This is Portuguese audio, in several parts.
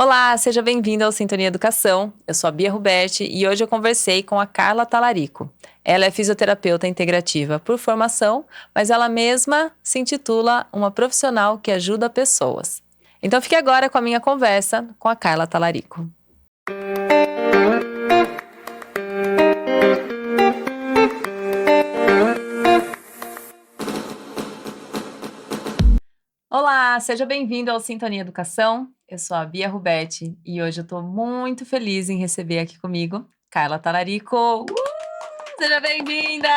Olá, seja bem-vindo ao Sintonia Educação. Eu sou a Bia Ruberti e hoje eu conversei com a Carla Talarico. Ela é fisioterapeuta integrativa por formação, mas ela mesma se intitula uma profissional que ajuda pessoas. Então fique agora com a minha conversa com a Carla Talarico. Olá, seja bem-vindo ao Sintonia Educação. Eu sou a Bia Ruberti e hoje eu estou muito feliz em receber aqui comigo Carla Talarico. Seja bem-vinda!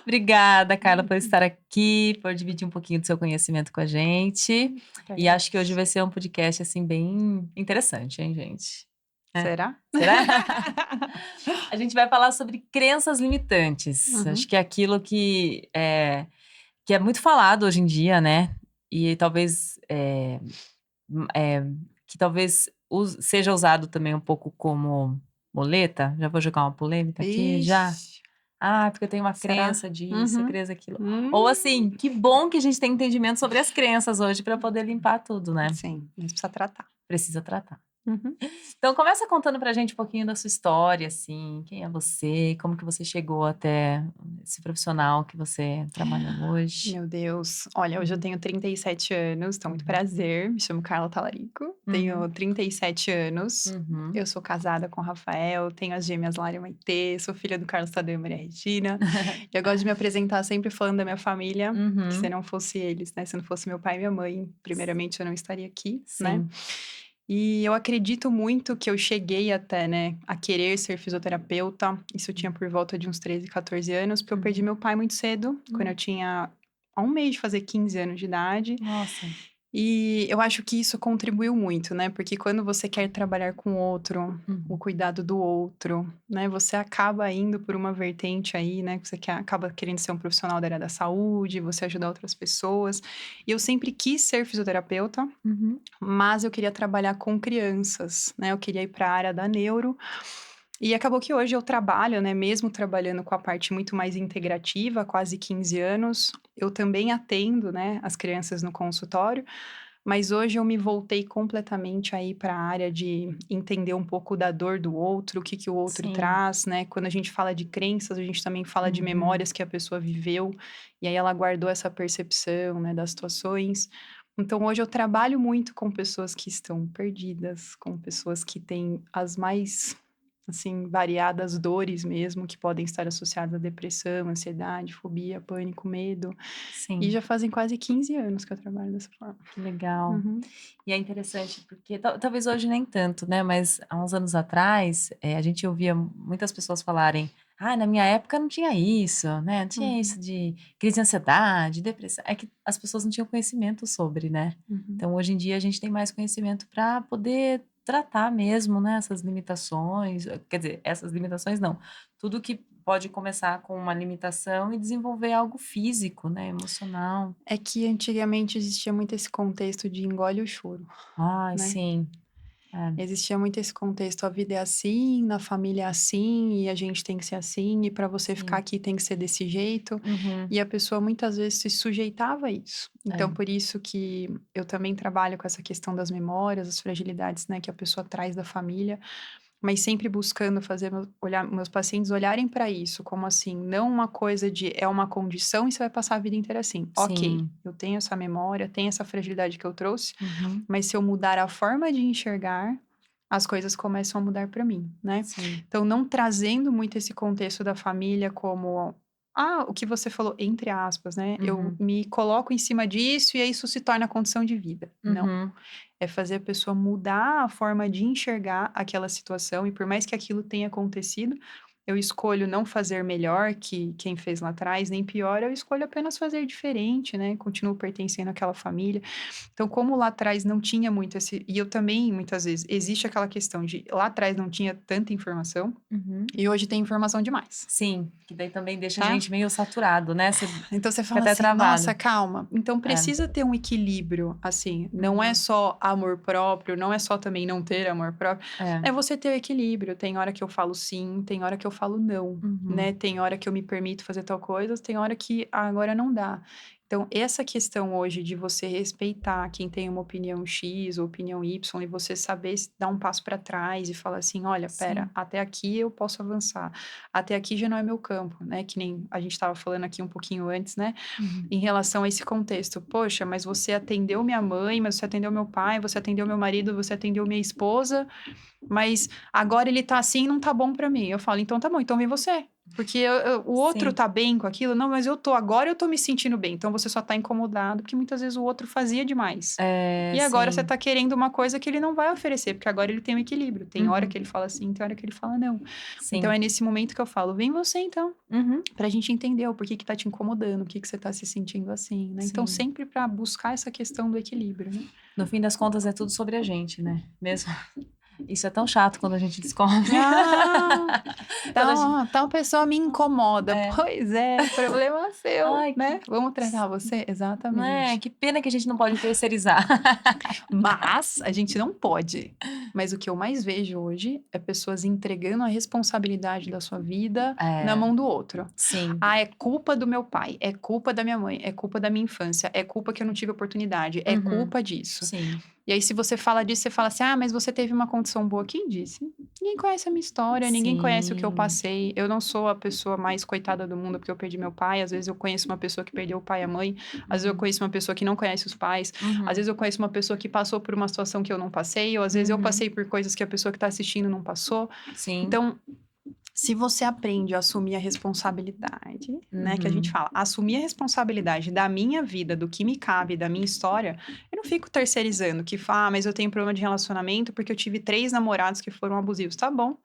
Obrigada, Carla, por estar aqui, por dividir um pouquinho do seu conhecimento com a gente. E acho que hoje vai ser um podcast, assim, bem interessante, hein, gente? Será? Será? A gente vai falar sobre crenças limitantes. Acho que é aquilo que é muito falado hoje em dia, né? E talvez que talvez seja usado também um pouco como muleta. Já vou jogar uma polêmica aqui, já. Ixi, Porque eu tenho uma será? crença disso, crença aquilo. Hum. Ou assim, que bom que a gente tem entendimento sobre as crenças hoje para poder limpar tudo, né? Sim, mas precisa tratar. Precisa tratar. Então começa contando pra gente um pouquinho da sua história, assim, quem é você, como que você chegou até esse profissional que você trabalha hoje. Meu Deus. Olha, hoje eu tenho 37 anos, então muito Uhum. prazer. Me chamo Carla Talarico, tenho 37 anos. Uhum. Eu sou casada com o Rafael, tenho as gêmeas Lara e Maitê, sou filha do Carlos Tadeu e Maria Regina. E eu gosto de me apresentar sempre falando da minha família, que se não fosse eles, né? Se não fosse meu pai e minha mãe, primeiramente eu não estaria aqui, né? Sim. E eu acredito muito que eu cheguei até, né, a querer ser fisioterapeuta. Isso eu tinha por volta de uns 13, 14 anos, porque eu perdi meu pai muito cedo, quando eu tinha um mês de fazer 15 anos de idade. Nossa. E eu acho que isso contribuiu muito, né? Porque quando você quer trabalhar com o outro, o cuidado do outro, né? Você acaba indo por uma vertente aí, né? Que você acaba querendo ser um profissional da área da saúde, você ajudar outras pessoas. E eu sempre quis ser fisioterapeuta, mas eu queria trabalhar com crianças, né? Eu queria ir para a área da neuro. E acabou que hoje eu trabalho, né? Mesmo trabalhando com a parte muito mais integrativa, há quase 15 anos, eu também atendo, né, as crianças no consultório. Mas hoje eu me voltei completamente aí para a área de entender um pouco da dor do outro, o que que o outro Sim. traz, né? Quando a gente fala de crenças, a gente também fala de Uhum. memórias que a pessoa viveu, e aí ela guardou essa percepção, né, das situações. Então hoje eu trabalho muito com pessoas que estão perdidas, com pessoas que têm as mais, assim, variadas dores mesmo, que podem estar associadas à depressão, ansiedade, fobia, pânico, medo. E Sim. já fazem quase 15 anos que eu trabalho dessa forma. Que legal. Uhum. E é interessante porque talvez hoje nem tanto, né, mas há uns anos atrás, a gente ouvia muitas pessoas falarem: "Ah, na minha época não tinha isso, né, não tinha isso de crise de ansiedade, depressão", é que as pessoas não tinham conhecimento sobre, né. Uhum. Então hoje em dia a gente tem mais conhecimento para poder tratar mesmo, né, essas limitações, quer dizer, essas limitações não, tudo que pode começar com uma limitação e desenvolver algo físico, né, emocional. É que antigamente existia muito esse contexto de engole o choro, Ai, né. sim. É. Existia muito esse contexto, a vida é assim, na família é assim, e a gente tem que ser assim, e para você ficar Sim. aqui tem que ser desse jeito. Uhum. E a pessoa muitas vezes se sujeitava a isso. Então, É. por isso que eu também trabalho com essa questão das memórias, as fragilidades, né, que a pessoa traz da família. Mas sempre buscando fazer meus pacientes olharem para isso, como assim, não uma coisa de é uma condição e você vai passar a vida inteira assim. Ok, Sim. eu tenho essa memória, tenho essa fragilidade que eu trouxe, Uhum. mas se eu mudar a forma de enxergar, as coisas começam a mudar para mim, né? Sim. Então, não trazendo muito esse contexto da família como, o que você falou, entre aspas, né? Eu Uhum. me coloco em cima disso e aí isso se torna condição de vida. Não. Uhum. É fazer a pessoa mudar a forma de enxergar aquela situação e por mais que aquilo tenha acontecido, eu escolho não fazer melhor que quem fez lá atrás, nem pior, eu escolho apenas fazer diferente, né, continuo pertencendo àquela família. Então, como lá atrás não tinha muito esse e eu também, muitas vezes, existe aquela questão de lá atrás não tinha tanta informação, Uhum. e hoje tem informação demais, Sim, que daí também deixa a tá? gente meio saturado, né, você Então você fica fala até assim: "Nossa, travado. calma". Então É. precisa ter um equilíbrio, assim, não é Uhum. só amor próprio, não é só também não ter amor próprio, É. é você ter o equilíbrio. Tem hora que eu falo sim, tem hora que eu falo não, Uhum. né. Tem hora que eu me permito fazer tal coisa, tem hora que agora não dá. Então, essa questão hoje de você respeitar quem tem uma opinião X ou opinião Y e você saber dar um passo para trás e falar assim, olha, pera, Sim. até aqui eu posso avançar, até aqui já não é meu campo, né? Que nem a gente estava falando aqui um pouquinho antes, né? Uhum. Em relação a esse contexto. Poxa, mas você atendeu minha mãe, mas você atendeu meu pai, você atendeu meu marido, você atendeu minha esposa, mas agora ele tá assim e não tá bom pra mim. Eu falo, então tá bom, então vem você. Porque o outro Sim. tá bem com aquilo, não, mas agora eu tô me sentindo bem. Então você só tá incomodado, porque muitas vezes o outro fazia demais. É, E agora você sim. tá querendo uma coisa que ele não vai oferecer, porque agora ele tem um equilíbrio. Tem hora Uhum. que ele fala assim, tem hora que ele fala não. Então Sim. é nesse momento que eu falo, vem você então, Uhum. pra gente entender o porquê que tá te incomodando, o que que você tá se sentindo assim, né? Então Sim. sempre pra buscar essa questão do equilíbrio, né? No fim das contas, é tudo sobre a gente, né? Mesmo. Isso é tão chato quando a gente descobre. Ah, Quando a gente. tal pessoa me incomoda. É. Pois é, problema seu, Ai, né? que. Vamos tratar você? Né? Exatamente. Que pena que a gente não pode terceirizar. Mas a gente não pode. Mas o que eu mais vejo hoje é pessoas entregando a responsabilidade da sua vida na É, mão do outro. sim. Ah, é culpa do meu pai, é culpa da minha mãe, é culpa da minha infância, é culpa que eu não tive oportunidade, é Uhum. culpa disso. Sim. E aí, se você fala disso, você fala assim: ah, mas você teve uma condição boa. Quem disse? Ninguém conhece a minha história, ninguém conhece o que eu Sim. passei. Eu não sou a pessoa mais coitada do mundo porque eu perdi meu pai. Às vezes eu conheço uma pessoa que perdeu o pai e a mãe. Às vezes eu Uhum. conheço uma pessoa que não conhece os pais. Às Uhum. vezes eu conheço uma pessoa que passou por uma situação que eu não passei. Ou às vezes eu Uhum. passei por coisas que a pessoa que está assistindo não passou. Sim. Então, se você aprende a assumir a responsabilidade, né, que a gente Uhum. fala, assumir a responsabilidade da minha vida, do que me cabe, da minha história, eu não fico terceirizando, que fala, ah, mas eu tenho problema de relacionamento porque eu tive 3 namorados que foram abusivos. Tá bom,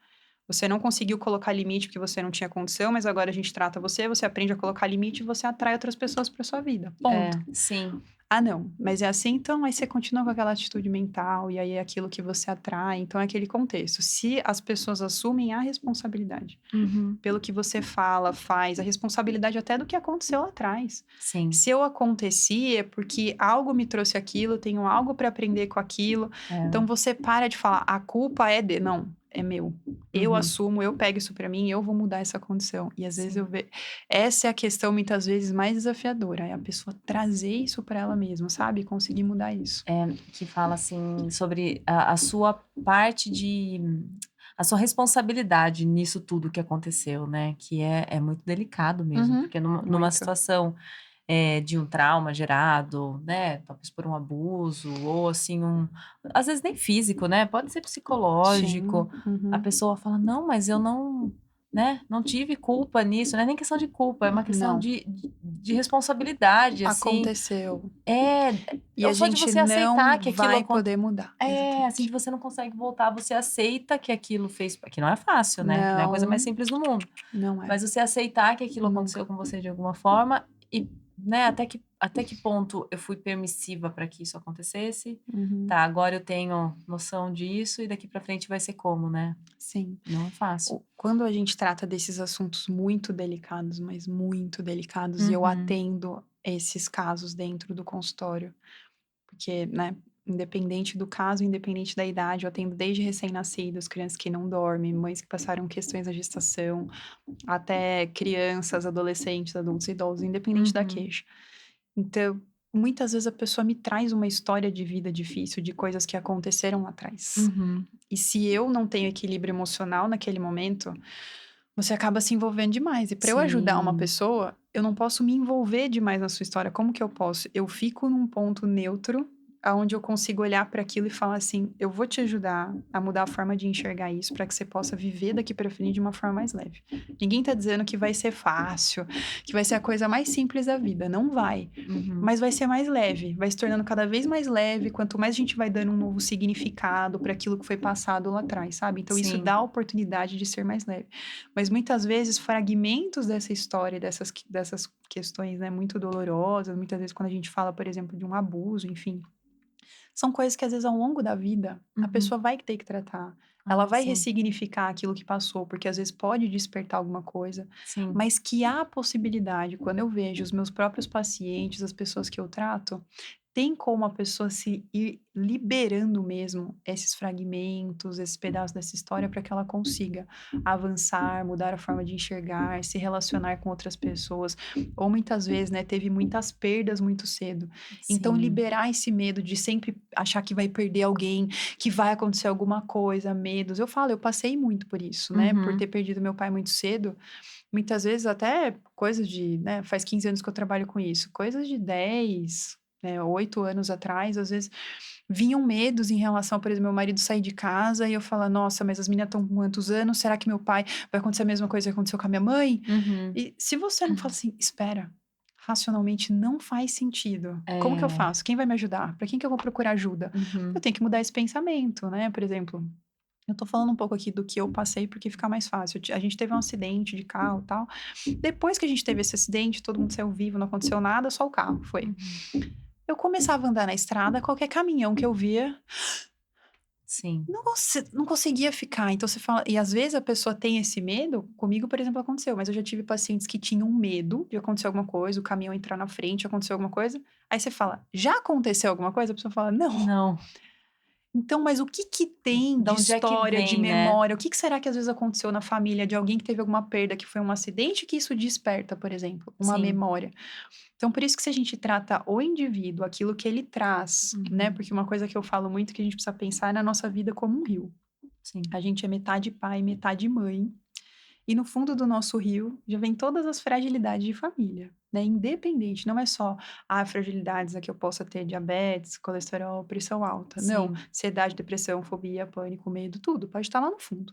você não conseguiu colocar limite porque você não tinha condição, mas agora a gente trata você, você aprende a colocar limite e você atrai outras pessoas para sua vida. Ponto. É, sim. Ah, não, mas é assim, então aí você continua com aquela atitude mental e aí é aquilo que você atrai, então é aquele contexto. Se as pessoas assumem a responsabilidade Uhum. pelo que você fala, faz, a responsabilidade até do que aconteceu lá atrás. Sim. Se eu aconteci, é porque algo me trouxe aquilo, tenho algo para aprender com aquilo. Então É. você para de falar, a culpa é de. Não, é meu. Eu Uhum. assumo, eu pego isso para mim, eu vou mudar essa condição. E às vezes eu Sim. vejo. Essa é a questão muitas vezes mais desafiadora, é a pessoa trazer isso para ela mesma, sabe? Conseguir mudar isso. É, que fala assim sobre a sua parte de. A sua responsabilidade nisso tudo que aconteceu, né? Que é muito delicado mesmo, Uhum, porque numa muito. situação de um trauma gerado, né? Talvez por um abuso, ou assim, às vezes nem físico, né? Pode ser Sim. psicológico. A Uhum. pessoa fala, não, mas eu não, né? Não tive culpa nisso, não é nem questão de culpa, é uma questão Não, de responsabilidade, assim. aconteceu. É, E a só de gente você aceitar não que aquilo vai poder mudar. assim, Exatamente. de você não consegue voltar, você aceita que aquilo fez que não é fácil, né, que não é a coisa mais Não, simples do mundo, não é. mas você aceitar que aquilo aconteceu Nunca. com você de alguma forma e, né, até que ponto eu fui permissiva para que isso acontecesse, Uhum. tá, agora eu tenho noção disso e daqui para frente vai ser como, né, Sim. não é fácil. Quando a gente trata desses assuntos muito delicados, mas muito delicados, e eu Uhum, atendo esses casos dentro do consultório, porque, né, independente do caso, independente da idade, eu atendo desde recém-nascidos, crianças que não dormem, mães que passaram questões da gestação, até crianças, adolescentes, adultos, idosos, independente da uhum, queixa. Então, muitas vezes a pessoa me traz uma história de vida difícil, de coisas que aconteceram lá atrás. uhum, E se eu não tenho equilíbrio emocional naquele momento, você acaba se envolvendo demais. E para eu ajudar uma sim, pessoa, eu não posso me envolver demais na sua história. Como que eu posso? Eu fico num ponto neutro, aonde eu consigo olhar para aquilo e falar assim: eu vou te ajudar a mudar a forma de enxergar isso para que você possa viver daqui para frente de uma forma mais leve. Ninguém tá dizendo que vai ser fácil, que vai ser a coisa mais simples da vida. Não vai. uhum, Mas vai ser mais leve, vai se tornando cada vez mais leve, quanto mais a gente vai dando um novo significado para aquilo que foi passado lá atrás, sabe? Então isso sim, dá a oportunidade de ser mais leve. Mas muitas vezes fragmentos dessa história, dessas questões, né, muito dolorosas, muitas vezes quando a gente fala, por exemplo, de um abuso, enfim, são coisas que às vezes ao longo da vida a uhum, pessoa vai ter que tratar. Ela ah, vai sim, ressignificar aquilo que passou, porque às vezes pode despertar alguma coisa, sim, mas que há possibilidade, quando eu vejo os meus próprios pacientes, as pessoas que eu trato, tem como a pessoa se ir liberando mesmo esses fragmentos, esses pedaços dessa história para que ela consiga avançar, mudar a forma de enxergar, se relacionar com outras pessoas, ou muitas vezes, né, teve muitas perdas muito cedo. Então Sim. liberar esse medo de sempre achar que vai perder alguém, que vai acontecer alguma coisa, medos. Eu falo, eu passei muito por isso, né, por Uhum. ter perdido meu pai muito cedo. Muitas vezes até coisas de, né, faz 15 anos que eu trabalho com isso, coisas de 10, 8 anos atrás, às vezes vinham medos em relação, por exemplo, meu marido sair de casa e eu falar: "Nossa, mas as meninas estão com quantos anos? Será que meu pai vai acontecer a mesma coisa que aconteceu com a minha mãe?" Uhum. E se você não fala assim: "Espera, racionalmente não faz sentido. Como que eu É. faço? Quem vai me ajudar? Para quem que eu vou procurar ajuda?" Eu Uhum. tenho que mudar esse pensamento, né, por exemplo, eu tô falando um pouco aqui do que eu passei, porque fica mais fácil. A gente teve um acidente de carro, e tal. Depois que a gente teve esse acidente, todo mundo saiu vivo, não aconteceu nada, só o carro foi. Uhum. Eu começava a andar na estrada, qualquer caminhão que eu via, Sim. não conseguia ficar. Então você fala, e às vezes a pessoa tem esse medo, comigo, por exemplo, aconteceu, mas eu já tive pacientes que tinham medo de acontecer alguma coisa, o caminhão entrar na frente, acontecer alguma coisa. Aí você fala: "Já aconteceu alguma coisa?" A pessoa fala: "Não." Não. Então, mas o que que tem Da de onde é que história, de vem, né? memória? O que que será que às vezes aconteceu na família de alguém que teve alguma perda, que foi um acidente, que isso desperta, por exemplo, uma Sim. memória? Então, por isso que se a gente trata o indivíduo, aquilo que ele traz, né? Uhum. Porque uma coisa que eu falo muito que a gente precisa pensar é na nossa vida como um rio. Sim. A gente é metade pai, metade mãe. E no fundo do nosso rio já vem todas as fragilidades de família, né? Independente, não é só fragilidades a que eu possa ter diabetes, colesterol, pressão alta. Não, Sim. ansiedade, depressão, fobia, pânico, medo, tudo pode estar lá no fundo.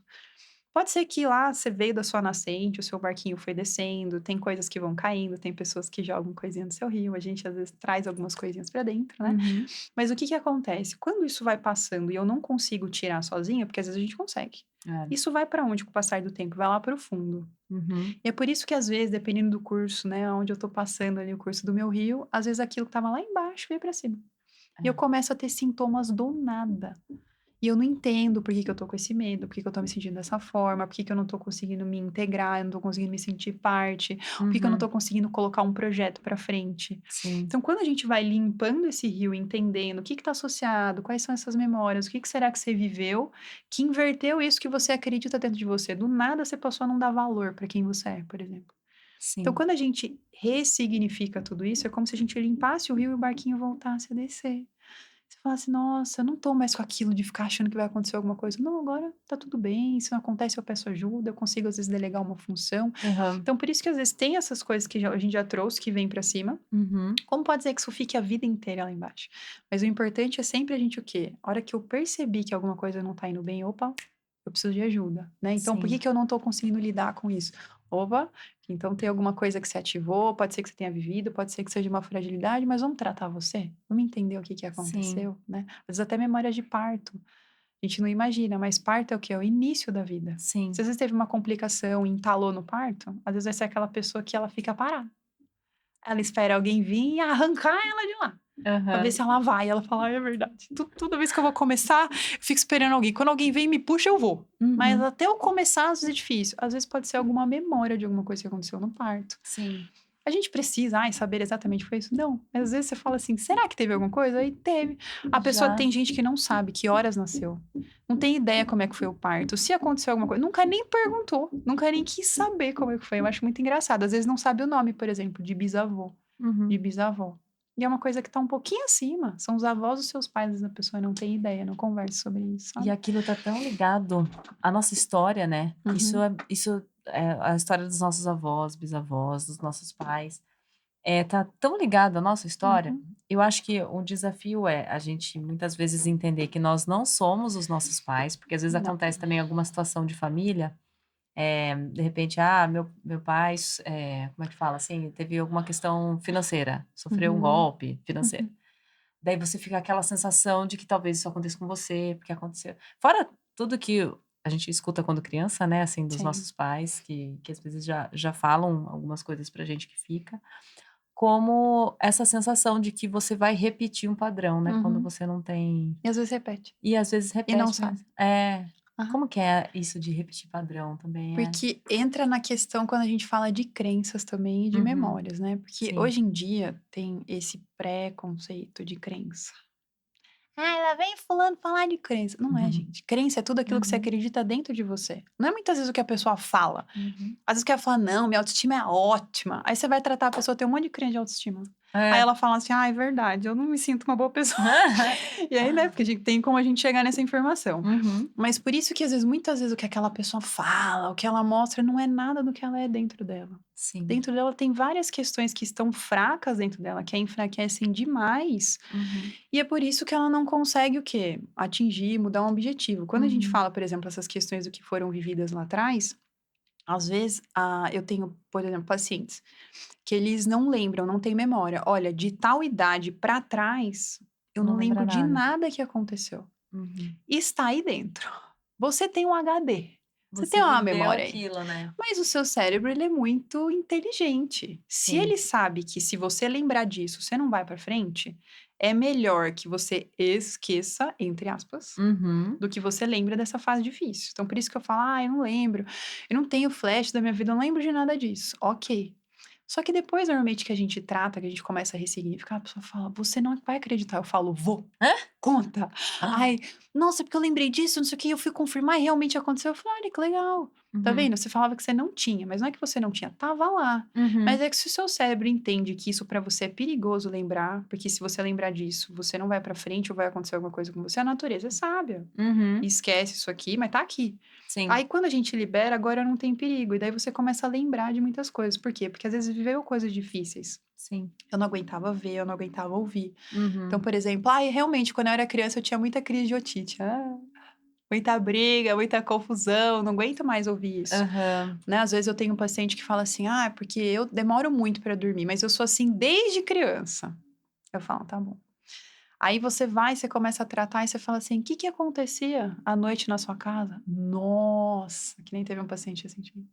Pode ser que lá você veio da sua nascente, o seu barquinho foi descendo, tem coisas que vão caindo, tem pessoas que jogam coisinha no seu rio, a gente às vezes traz algumas coisinhas para dentro, né? Uhum. Mas o que que acontece? Quando isso vai passando e eu não consigo tirar sozinha, porque às vezes a gente consegue. É. Isso vai para onde com o passar do tempo? Vai lá para o fundo. Uhum. E é por isso que às vezes, dependendo do curso, né, onde eu tô passando ali o curso do meu rio, às vezes aquilo que estava lá embaixo veio para cima. E eu É. começo a ter sintomas do nada. E eu não entendo por que que eu tô com esse medo, por que que eu tô me sentindo dessa forma, por que que eu não tô conseguindo me integrar, eu não tô conseguindo me sentir parte, por que que eu não Uhum. tô conseguindo colocar um projeto pra frente. Sim. Então, quando a gente vai limpando esse rio, entendendo o que que tá associado, quais são essas memórias, o que que será que você viveu, que inverteu isso que você acredita dentro de você. Do nada você passou a não dar valor pra quem você é, por exemplo. Então, Sim. quando a gente ressignifica tudo isso, é como se a gente limpasse o rio e o barquinho voltasse a descer. Você fala assim: "Nossa, eu não tô mais com aquilo de ficar achando que vai acontecer alguma coisa. Não, agora tá tudo bem, se não acontece eu peço ajuda, eu consigo às vezes delegar uma função". Aham. Então por isso que às vezes tem essas coisas que a gente já trouxe que vem pra cima, Uhum. como pode ser que isso fique a vida inteira lá embaixo? Mas o importante é sempre a gente o quê? A hora que eu percebi que alguma coisa não tá indo bem, opa, eu preciso de ajuda, né? Então por que Sim. que eu não tô conseguindo lidar com isso? Opa, então tem alguma coisa que se ativou, pode ser que você tenha vivido, pode ser que seja uma fragilidade, mas vamos tratar você? Vamos entender o que que Sim. aconteceu, né? Às vezes até memória de parto. A gente não imagina, mas parto é o quê? É o início da vida. Se Sim. às vezes teve uma complicação e entalou no parto, às vezes vai ser aquela pessoa que ela fica parada. Ela espera alguém vir e arrancar ela de lá. Pra ver Aham. se ela vai. Ela fala: "Ai, é verdade. Toda vez que eu vou começar, eu fico esperando alguém. Quando alguém vem e me puxa, eu vou." Mas Uhum. até eu começar, às vezes é difícil. Às vezes pode ser alguma memória de alguma coisa que aconteceu no parto. Sim. A gente precisa, saber exatamente foi isso? Não. Mas às vezes você fala assim: será que teve alguma coisa? Aí teve. A pessoa Já. tem gente que não sabe que horas nasceu. Não tem ideia como é que foi o parto. Se aconteceu alguma coisa, nunca nem perguntou, nunca nem quis saber como é que foi. Eu acho muito engraçado. Às vezes não sabe o nome, por exemplo, de bisavô, de Uhum. bisavó. E é uma coisa que tá um pouquinho acima. São os avós dos seus pais, às vezes a pessoa não tem ideia, não conversa sobre isso, E sabe? aquilo tá tão ligado à nossa história, né? Uhum, Isso é a história dos nossos avós, bisavós, dos nossos pais. Tá tão ligado à nossa história. uhum. Eu acho que o desafio é a gente muitas vezes entender que nós não somos os nossos pais, porque às vezes Não. acontece também alguma situação de família, de repente, meu pai, como é que fala assim, teve alguma questão financeira, sofreu um Uhum, golpe financeiro. uhum. Daí você fica aquela sensação de que talvez isso aconteça com você, porque aconteceu. Fora tudo que a gente escuta quando criança, né, assim, dos Sim. nossos pais, que às vezes já falam algumas coisas pra gente que fica, como essa sensação de que você vai repetir um padrão, né, quando Uhum. você não tem E às vezes repete. e às vezes E não repete sabe. mesmo. É. Como que é isso de repetir padrão também? Porque entra na questão quando a gente fala de crenças também e de Uhum. memórias, né? Porque Sim. hoje em dia tem esse pré-conceito de crença. Ah, lá vem fulano falar de crença. Não é, gente. Crença é tudo aquilo que você Uhum. acredita dentro de você. Não é muitas vezes o que a pessoa fala. Uhum. Às vezes que ela fala, não, minha autoestima é ótima. Aí você vai tratar a pessoa, tem um monte de crença de autoestima. Aí É. ela fala assim, ah, é verdade, eu não me sinto uma boa pessoa. E aí, né, porque a gente tem como a gente chegar nessa informação. Uhum. Mas por isso que às vezes, muitas vezes, o que aquela pessoa fala, o que ela mostra, não é nada do que ela é dentro dela. Sim. Dentro dela tem várias questões que estão fracas dentro dela, que a enfraquecem demais. Uhum. E é por isso que ela não consegue o quê? Atingir, mudar um objetivo. Quando a gente Uhum. fala, por exemplo, essas questões do que foram vividas lá atrás, às vezes eu tenho, por exemplo, pacientes que eles não lembram, não têm memória. Olha, de tal idade para trás, eu Não não lembra lembro de nada. nada que aconteceu. Uhum. Está aí dentro. Você tem um HD. Você tem Você uma viveu memória aí. aquilo, né? Mas o seu cérebro, ele é muito inteligente. Se Sim. ele sabe que se você lembrar disso, você não vai para frente, é melhor que você esqueça, entre aspas, Uhum. do que você lembra dessa fase difícil. Então, por isso que eu falo, eu não lembro, eu não tenho flash da minha vida, eu não lembro de nada disso. Ok. Só que depois, normalmente, que a gente trata, que a gente começa a ressignificar, a pessoa fala, você não vai acreditar. Eu falo, vou. Hã? Conta. Ah. Ai, nossa, porque eu lembrei disso, não sei o que, eu fui confirmar e realmente aconteceu. Eu falei, olha que legal. Tá Uhum. vendo? Você falava que você não tinha, mas não é que você não tinha, tava lá. Uhum. Mas é que se o seu cérebro entende que isso pra você é perigoso lembrar, porque se você lembrar disso, você não vai pra frente ou vai acontecer alguma coisa com você, a natureza é sábia. Uhum. Esquece isso aqui, mas tá aqui. Sim. Aí quando a gente libera, agora não tem perigo. E daí você começa a lembrar de muitas coisas. Por quê? Porque às vezes viveu coisas difíceis. Sim. Eu não aguentava ver, eu não aguentava ouvir. Então, Uhum. por exemplo, realmente, quando eu era criança, eu tinha muita crise de otite. Muita briga, muita confusão, não aguento mais ouvir isso. Aham. Né? Às vezes eu tenho um paciente que fala assim: porque eu demoro muito para dormir, mas eu sou assim desde criança. Eu falo, tá bom. Aí você vai, você começa a tratar e você fala assim: o que que acontecia à noite na sua casa? Nossa, que nem teve um paciente recentemente.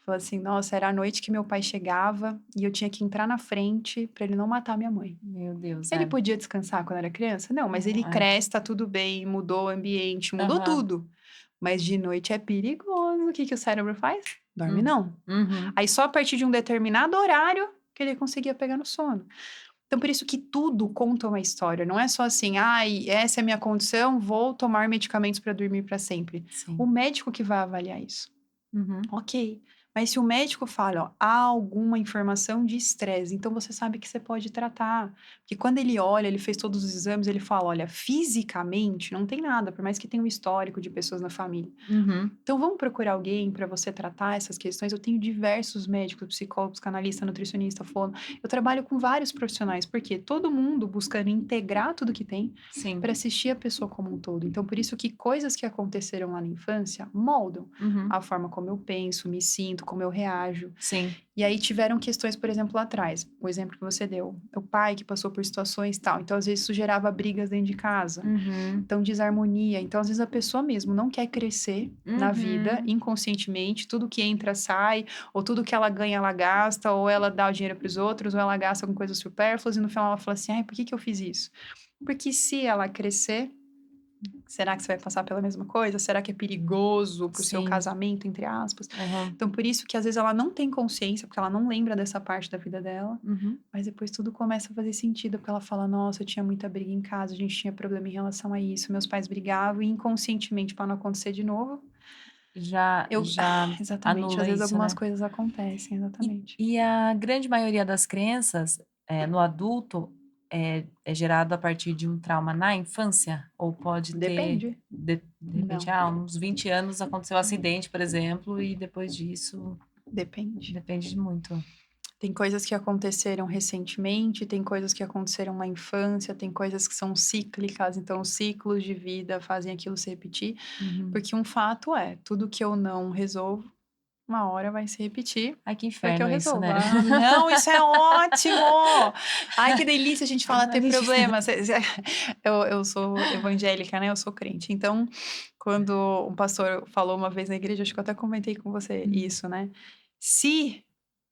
Falou assim: nossa, era a noite que meu pai chegava e eu tinha que entrar na frente para ele não matar minha mãe. Meu Deus, Ele é. podia descansar quando era criança? Não, mas ele É. cresce, tá tudo bem, mudou o ambiente, mudou Aham. tudo. Mas de noite é perigoso. O que que o cérebro faz? Dorme Hum. não. Uhum. Aí só a partir de um determinado horário que ele conseguia pegar no sono. Então, por isso que tudo conta uma história. Não é só assim, essa é a minha condição, vou tomar medicamentos para dormir para sempre. O Sim. médico que vai avaliar isso. Uhum. Ok. Mas se o médico fala, ó, há alguma informação de estresse, então você sabe que você pode tratar. Porque quando ele olha, ele fez todos os exames, ele fala, olha, fisicamente não tem nada, por mais que tenha um histórico de pessoas na família. Uhum. Então vamos procurar alguém para você tratar essas questões. Eu tenho diversos médicos, psicólogos, canalista, nutricionista, fono. Eu trabalho com vários profissionais, porque todo mundo buscando integrar tudo que tem Sim. para assistir a pessoa como um todo. Então, por isso que coisas que aconteceram lá na infância moldam Uhum. a forma como eu penso, me sinto, como eu reajo. Sim. E aí tiveram questões, por exemplo, lá atrás, o exemplo que você deu, o pai que passou por situações tal, então às vezes isso gerava brigas dentro de casa, Uhum. então desarmonia, então às vezes a pessoa mesmo não quer crescer na vida, Uhum. inconscientemente, tudo que entra sai, ou tudo que ela ganha ela gasta, ou ela dá o dinheiro para os outros, ou ela gasta com coisas supérfluas, e no final ela fala assim, por que que eu fiz isso? Porque se ela crescer, será que você vai passar pela mesma coisa? Será que é perigoso pro seu Sim. casamento, entre aspas? Aham. Então, por isso que às vezes ela não tem consciência, porque ela não lembra dessa parte da vida dela, Uhum. mas depois tudo começa a fazer sentido, porque ela fala: nossa, eu tinha muita briga em casa, a gente tinha problema em relação a isso, meus pais brigavam, e inconscientemente, para não acontecer de novo, Já eu. já Exatamente, às anula vezes isso, algumas né. coisas acontecem, E exatamente. e a grande maioria das crenças, no adulto, é gerado a partir de um trauma na infância? Ou pode ter, Depende. de repente, Não, uns 20 anos aconteceu um acidente, por exemplo, e depois disso depende. depende de muito. Tem coisas que aconteceram recentemente, tem coisas que aconteceram na infância, tem coisas que são cíclicas, então os ciclos de vida fazem aquilo se repetir, Uhum. porque um fato é, tudo que eu não resolvo, uma hora vai se repetir Ai, que para que eu inferno isso, resolva. né. Não, isso é ótimo! Ai, que delícia a gente falar A ter gente problema. Eu sou evangélica, né? Eu sou crente. Então, quando um pastor falou uma vez na igreja, acho que eu até comentei com você Hum. isso, né? Se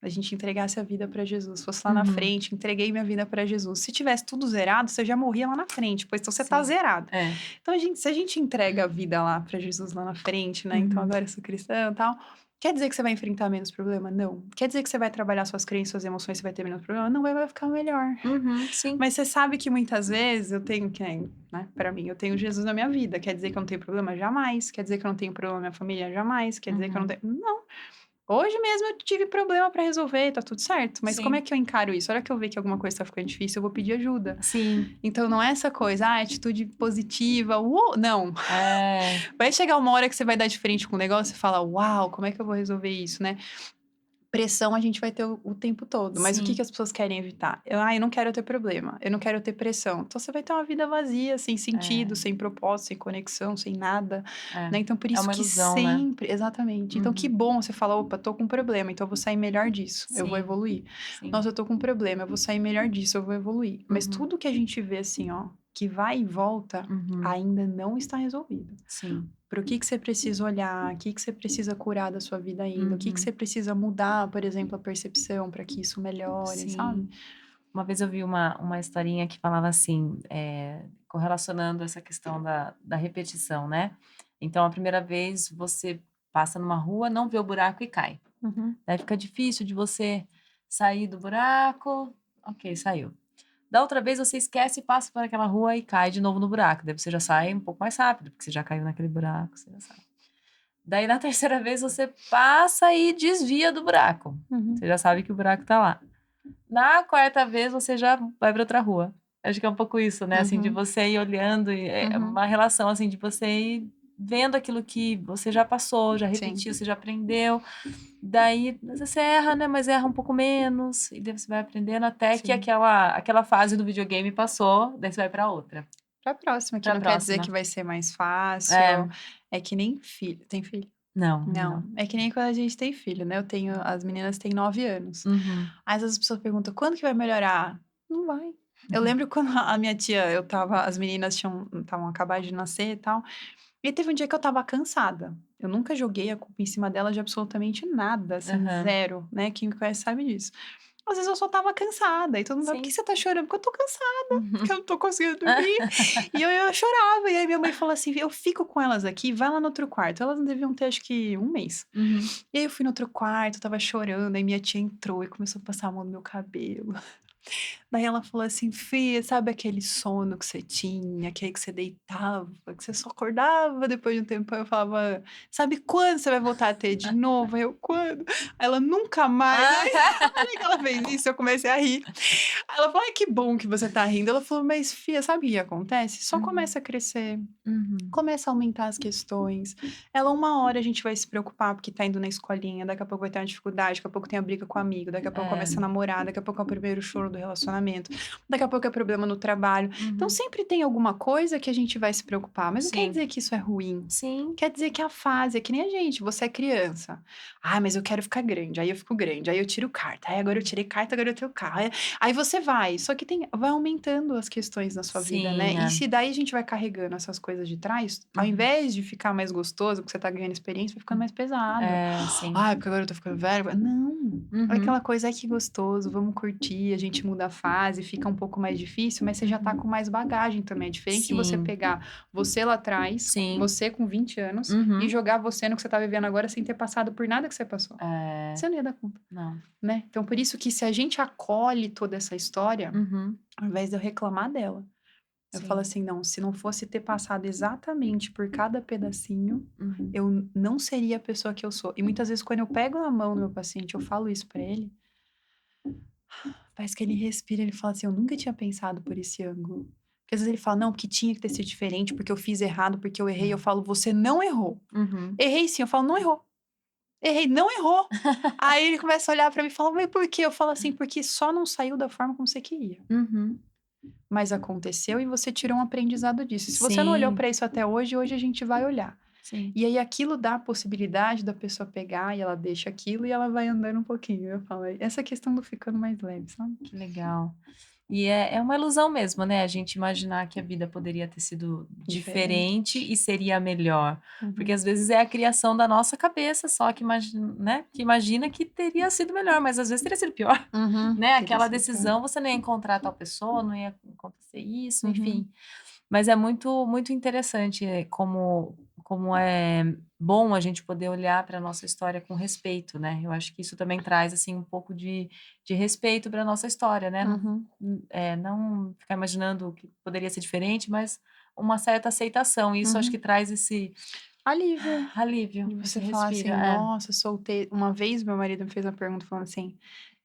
a gente entregasse a vida para Jesus, fosse lá na Uhum. frente, entreguei minha vida para Jesus. Se tivesse tudo zerado, você já morria lá na frente, pois então você tá Sim. zerado. É. Então, se a gente entrega a vida lá para Jesus lá na frente, né? Então, Uhum. agora eu sou cristã e tal. Quer dizer que você vai enfrentar menos problema? Não. Quer dizer que você vai trabalhar suas crenças, suas emoções, você vai ter menos problema? Não, vai ficar melhor. Uhum. Sim. Mas você sabe que muitas vezes eu tenho, né? Pra mim, eu tenho Jesus na minha vida. Quer dizer que eu não tenho problema? Jamais. Quer dizer que eu não tenho problema na minha família? Jamais. Quer dizer que eu não tenho. Não. Hoje mesmo eu tive problema pra resolver, tá tudo certo. Mas como é Sim. que eu encaro isso? A hora que eu ver que alguma coisa tá ficando difícil, eu vou pedir ajuda. Sim. Então não é essa coisa, atitude positiva, não. É. Vai chegar uma hora que você vai dar de frente com o negócio e falar, uau, como é que eu vou resolver isso, né? Pressão a gente vai ter o tempo todo, mas o que Sim. as pessoas querem evitar? Eu não quero ter problema, eu não quero ter pressão. Então você vai ter uma vida vazia, sem sentido, sem propósito, sem conexão, sem nada, É. né? Então por É isso uma que ilusão, né? sempre, exatamente. Então que Uhum. bom você fala, opa, tô com um problema, então eu vou sair melhor disso, eu vou Sim. evoluir. Sim. Nossa, eu tô com um problema, eu vou sair melhor disso, eu vou evoluir. Mas Uhum. tudo que a gente vê assim, ó, que vai e volta, Uhum. ainda não está resolvido. Sim. Para o que você precisa olhar, o que você precisa curar da sua vida ainda, o que Uhum. você precisa mudar, por exemplo, a percepção para que isso melhore, sabe? Sim. Uma vez eu vi uma historinha que falava assim, correlacionando essa questão da repetição, né? Então, a primeira vez você passa numa rua, não vê o buraco e cai. Uhum. Daí fica difícil de você sair do buraco. Ok, saiu. Da outra vez você esquece e passa por aquela rua e cai de novo no buraco. Daí você já sai um pouco mais rápido, porque você já caiu naquele buraco, você já sabe. Daí na terceira vez você passa e desvia do buraco. Uhum. Você já sabe que o buraco tá lá. Na quarta vez você já vai para outra rua. Acho que é um pouco isso, né, assim, de Uhum. você ir olhando e é Uhum. uma relação, assim, de você ir vendo aquilo que você já passou, já Sim. repetiu, você já aprendeu. Daí às vezes você erra, né, mas erra um pouco menos e daí você vai aprendendo até que Sim. aquela fase do videogame passou, daí você vai para outra, Para próxima, que para não quer dizer próxima. que vai ser mais fácil. É, É que nem filho. Tem filho? não, ainda Não. não. É que nem quando a gente tem filho, né? As meninas têm 9 anos. Uhum. Aí às vezes as pessoas perguntam, quando que vai melhorar? Não vai. Eu lembro quando a minha tia, as meninas estavam acabadas de nascer e tal. E teve um dia que eu estava cansada. Eu nunca joguei a culpa em cima dela de absolutamente nada, assim, Aham. zero, né? Quem me conhece sabe disso. Às vezes eu só estava cansada. E todo mundo fala, por que Sim. você tá chorando? Porque eu tô cansada, porque Uhum. eu não tô conseguindo dormir. E eu chorava. E aí minha mãe falou assim: eu fico com elas aqui, vai lá no outro quarto. Elas não deviam ter, acho que, um mês. Uhum. E aí eu fui no outro quarto, tava chorando. Aí minha tia entrou e começou a passar a mão no meu cabelo. Daí ela falou assim: "Fia, sabe aquele sono que você tinha, que aí que você deitava, que você só acordava depois de um tempo?" Aí eu falava: "Sabe quando você vai voltar a ter de novo?" Aí eu: "Quando?" Aí ela: "Nunca mais." Aí na hora que ela fez isso, eu comecei a rir. Aí ela falou: "Ai, que bom que você tá rindo." Ela falou: "Mas fia, sabe o que acontece? Só Uhum. começa a crescer, Uhum. começa a aumentar as questões. Ela, uma hora a gente vai se preocupar porque tá indo na escolinha, daqui a pouco vai ter uma dificuldade, daqui a pouco tem a briga com o amigo, daqui a pouco É. começa a namorar, daqui a pouco é o primeiro choro do relacionamento, daqui a pouco é problema no trabalho. Então Uhum. sempre tem alguma coisa que a gente vai se preocupar, mas não quer Sim. dizer que isso é ruim. Sim. Quer dizer que a fase é que nem a gente, você é criança. Ah, mas eu quero ficar grande, aí eu fico grande, aí eu tiro carta, aí agora eu tirei carta, agora eu tenho carro. Aí você vai, só que vai aumentando as questões na sua vida, né? Sim, E é. se daí a gente vai carregando essas coisas de trás, ao Uhum. invés de ficar mais gostoso, porque você tá ganhando experiência, vai ficando mais pesado. É, sim. Ah, porque agora eu tô ficando velho. Não. É Uhum. aquela coisa, ai que gostoso, vamos curtir, a gente muda a fase, fica um pouco mais difícil, mas você já tá Uhum. com mais bagagem também. É diferente de você Sim, pegar você lá atrás, sim. você com 20 anos, e Uhum. jogar você no que você tá vivendo agora sem ter passado por nada que você passou. É, Você não ia dar conta, não. né? Então, por isso que se a gente acolhe toda essa história, Uhum. ao invés de eu reclamar dela, eu falo Sim. assim: não, se não fosse ter passado exatamente por cada pedacinho, Uhum. eu não seria a pessoa que eu sou. E muitas vezes, quando eu pego na mão do meu paciente, eu falo isso pra ele, parece que ele respira, ele fala assim: eu nunca tinha pensado por esse ângulo. Porque às vezes ele fala: não, porque tinha que ter sido diferente, porque eu fiz errado, porque eu errei. Eu falo: você não errou. Uhum. Errei sim, eu falo: não errou. Errei, não errou. Aí ele começa a olhar pra mim e fala: mas por quê? Eu falo assim: porque só não saiu da forma como você queria. Uhum. Mas aconteceu e você tirou um aprendizado disso. Se você não olhou Sim, pra isso até hoje, hoje a gente vai olhar. sim. E aí aquilo dá a possibilidade da pessoa pegar e ela deixa aquilo e ela vai andando um pouquinho. Eu falo, essa questão do ficando mais leve, sabe? Que legal. E é uma ilusão mesmo, né, a gente imaginar que a vida poderia ter sido Diferente. diferente e seria melhor. Porque Uhum. às vezes é a criação da nossa cabeça só que imagina, né, que imagina que teria sido melhor, mas às vezes teria sido pior, Uhum. né, Teria aquela sido pior. decisão você não ia encontrar tal pessoa, não ia acontecer isso, Uhum. enfim. Mas é muito interessante, como é bom a gente poder olhar para a nossa história com respeito, né. Eu acho que isso também traz, assim, um pouco de respeito pra nossa história, né. Uhum. Não ficar imaginando que poderia ser diferente, mas uma certa aceitação, e isso acho que Uhum. traz esse Alívio. alívio, De esse você falar respiro. assim: É. "Nossa, soltei". Uma vez meu marido me fez uma pergunta falando assim: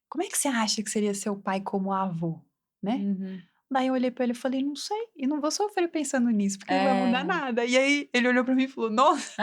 "Como é que você acha que seria seu pai como avô?", né. Uhum. Daí eu olhei pra ele e falei: "Não sei, e não vou sofrer pensando nisso, porque não vai mudar É. nada". E aí ele olhou pra mim e falou: "Nossa".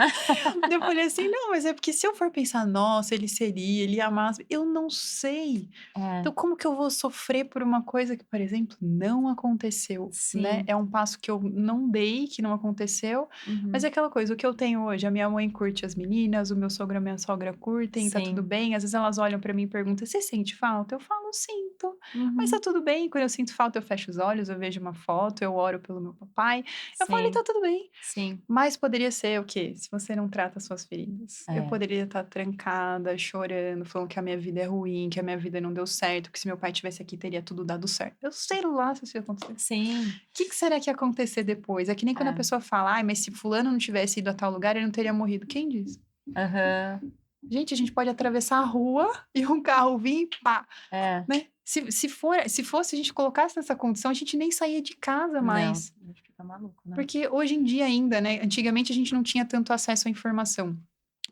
Daí eu falei assim: "Não, mas é porque se eu for pensar, nossa, ele seria, ele ia amar", eu não sei. É. Então como que eu vou sofrer por uma coisa que, por exemplo, não aconteceu, né? Sim. É um passo que eu não dei, que não aconteceu, mas é Uhum. aquela coisa, o que eu tenho hoje, a minha mãe curte as meninas, o meu sogro e a minha sogra curtem, tá tudo Sim. bem. Às vezes elas olham pra mim e perguntam: "Você sente falta?" Eu falo: "Sinto", mas tá Uhum. tudo bem. Quando eu sinto falta, eu fecho os olhos, eu vejo uma foto, eu oro pelo meu papai, eu falo: "E tá Sim. tudo bem". Sim. Mas poderia ser o quê? Se você não trata as suas feridas. Eu É. poderia estar trancada, chorando, falando que a minha vida é ruim, que a minha vida não deu certo, que se meu pai tivesse aqui teria tudo dado certo. Eu sei lá se isso ia acontecer. O Sim. que será que ia acontecer depois? É que nem quando a É. pessoa fala: "Ai, mas se fulano não tivesse ido a tal lugar, ele não teria morrido". Quem diz? Aham. Gente, a gente pode atravessar a rua e um carro vir e pá, É. né. Se fosse a gente colocasse nessa condição, a gente nem saía de casa Não, mais. a gente fica maluco, né. Porque hoje em dia ainda, né, antigamente a gente não tinha tanto acesso à informação,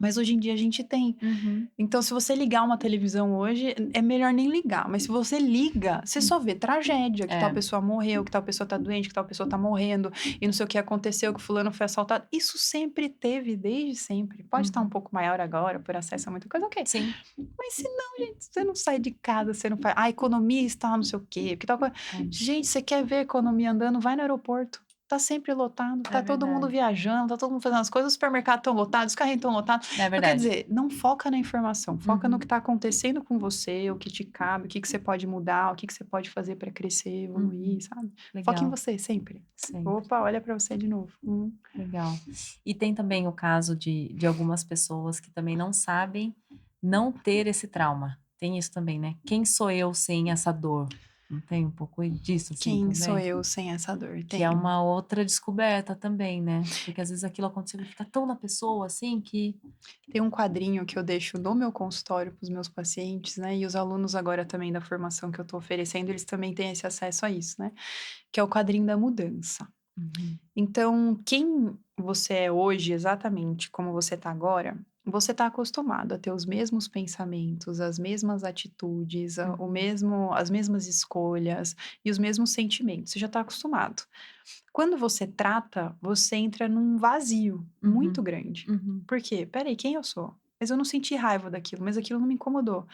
mas hoje em dia a gente tem. Uhum. Então se você ligar uma televisão hoje, é melhor nem ligar, mas se você liga, você só vê tragédia, que tal É. pessoa morreu, que tal pessoa tá doente, que tal pessoa tá morrendo, e não sei o que aconteceu, que fulano foi assaltado. Isso sempre teve, desde sempre. Pode estar um Uhum. pouco maior agora, por acesso a muita coisa, ok. Sim. Mas se não, gente, você não sai de casa, você não faz. A economia está não sei o quê, que tal coisa. É. Gente, você quer ver a economia andando? Vai no aeroporto. Tá sempre lotado, É tá todo mundo verdade. viajando, tá todo mundo fazendo as coisas, os supermercados estão lotados, os carrinhos estão lotados. É Então, quer verdade. dizer, não foca na informação, foca no que Uhum. tá acontecendo com você, o que te cabe, o que você pode mudar, o que você pode fazer para crescer, Uhum. evoluir, sabe? Foca em Legal. você, sempre. Sempre. Opa, olha para você de novo. Legal. E tem também o caso de algumas pessoas que também não sabem não ter esse trauma. Tem isso também, né. Quem sou eu sem essa dor? Não tem um pouco disso, assim, Quem sou também? eu sem essa dor? Que é Tem. uma outra descoberta também, né. Porque às vezes aquilo aconteceu e fica tão na pessoa, assim, que Tem um quadrinho que eu deixo no meu consultório para os meus pacientes, né, e os alunos agora também da formação que eu estou oferecendo, eles também têm esse acesso a isso, né, que é o quadrinho da mudança. uhum, Então, quem você é hoje, exatamente como você está agora, você está acostumado a ter os mesmos pensamentos, as mesmas atitudes, o uhum, mesmo, as mesmas escolhas e os mesmos sentimentos. Você já está acostumado. Quando você trata, você entra num vazio muito uhum, grande. uhum, Por quê? Peraí, quem eu sou? Mas eu não senti raiva daquilo, mas aquilo não me incomodou.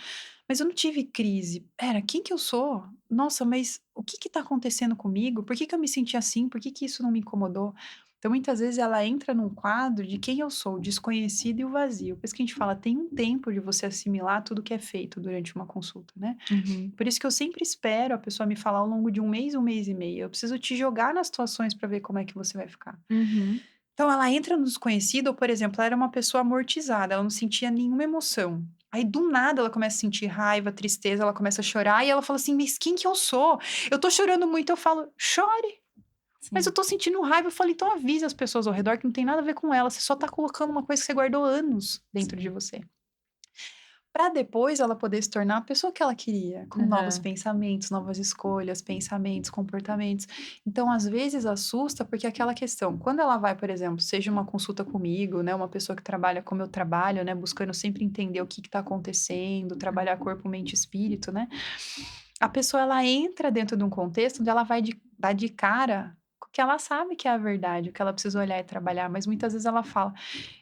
Mas eu não tive crise. Pera, quem que eu sou? Nossa, mas o que que tá acontecendo comigo? Por que que eu me senti assim? Por que que isso não me incomodou? Então, muitas vezes ela entra num quadro de quem eu sou, o desconhecido e o vazio. Por isso que a gente fala, tem um tempo de você assimilar tudo que é feito durante uma consulta, né? uhum, Por isso que eu sempre espero a pessoa me falar ao longo de um mês e meio. Eu preciso te jogar nas situações para ver como é que você vai ficar. uhum. Então ela entra no desconhecido, ou, por exemplo, ela era uma pessoa amortizada, ela não sentia nenhuma emoção. Aí do nada ela começa a sentir raiva, tristeza, ela começa a chorar e ela fala assim: "Mas quem que eu sou? Eu tô chorando muito". Eu falo: "Chore". Mas eu Sim. tô sentindo raiva. Eu falo: "Então avise as pessoas ao redor que não tem nada a ver com ela, você só tá colocando uma coisa que você guardou anos dentro de Sim. você". Para depois ela poder se tornar a pessoa que ela queria, com novos Aham. pensamentos, novas escolhas, pensamentos, comportamentos. Então, às vezes assusta, porque é aquela questão, quando ela vai, por exemplo, seja uma consulta comigo, né, uma pessoa que trabalha como eu trabalho, né, buscando sempre entender o que está acontecendo, trabalhar Uhum. corpo, mente e espírito, né? A pessoa ela entra dentro de um contexto onde ela vai dar de cara com o que ela sabe que é a verdade, o que ela precisa olhar e trabalhar, mas muitas vezes ela fala: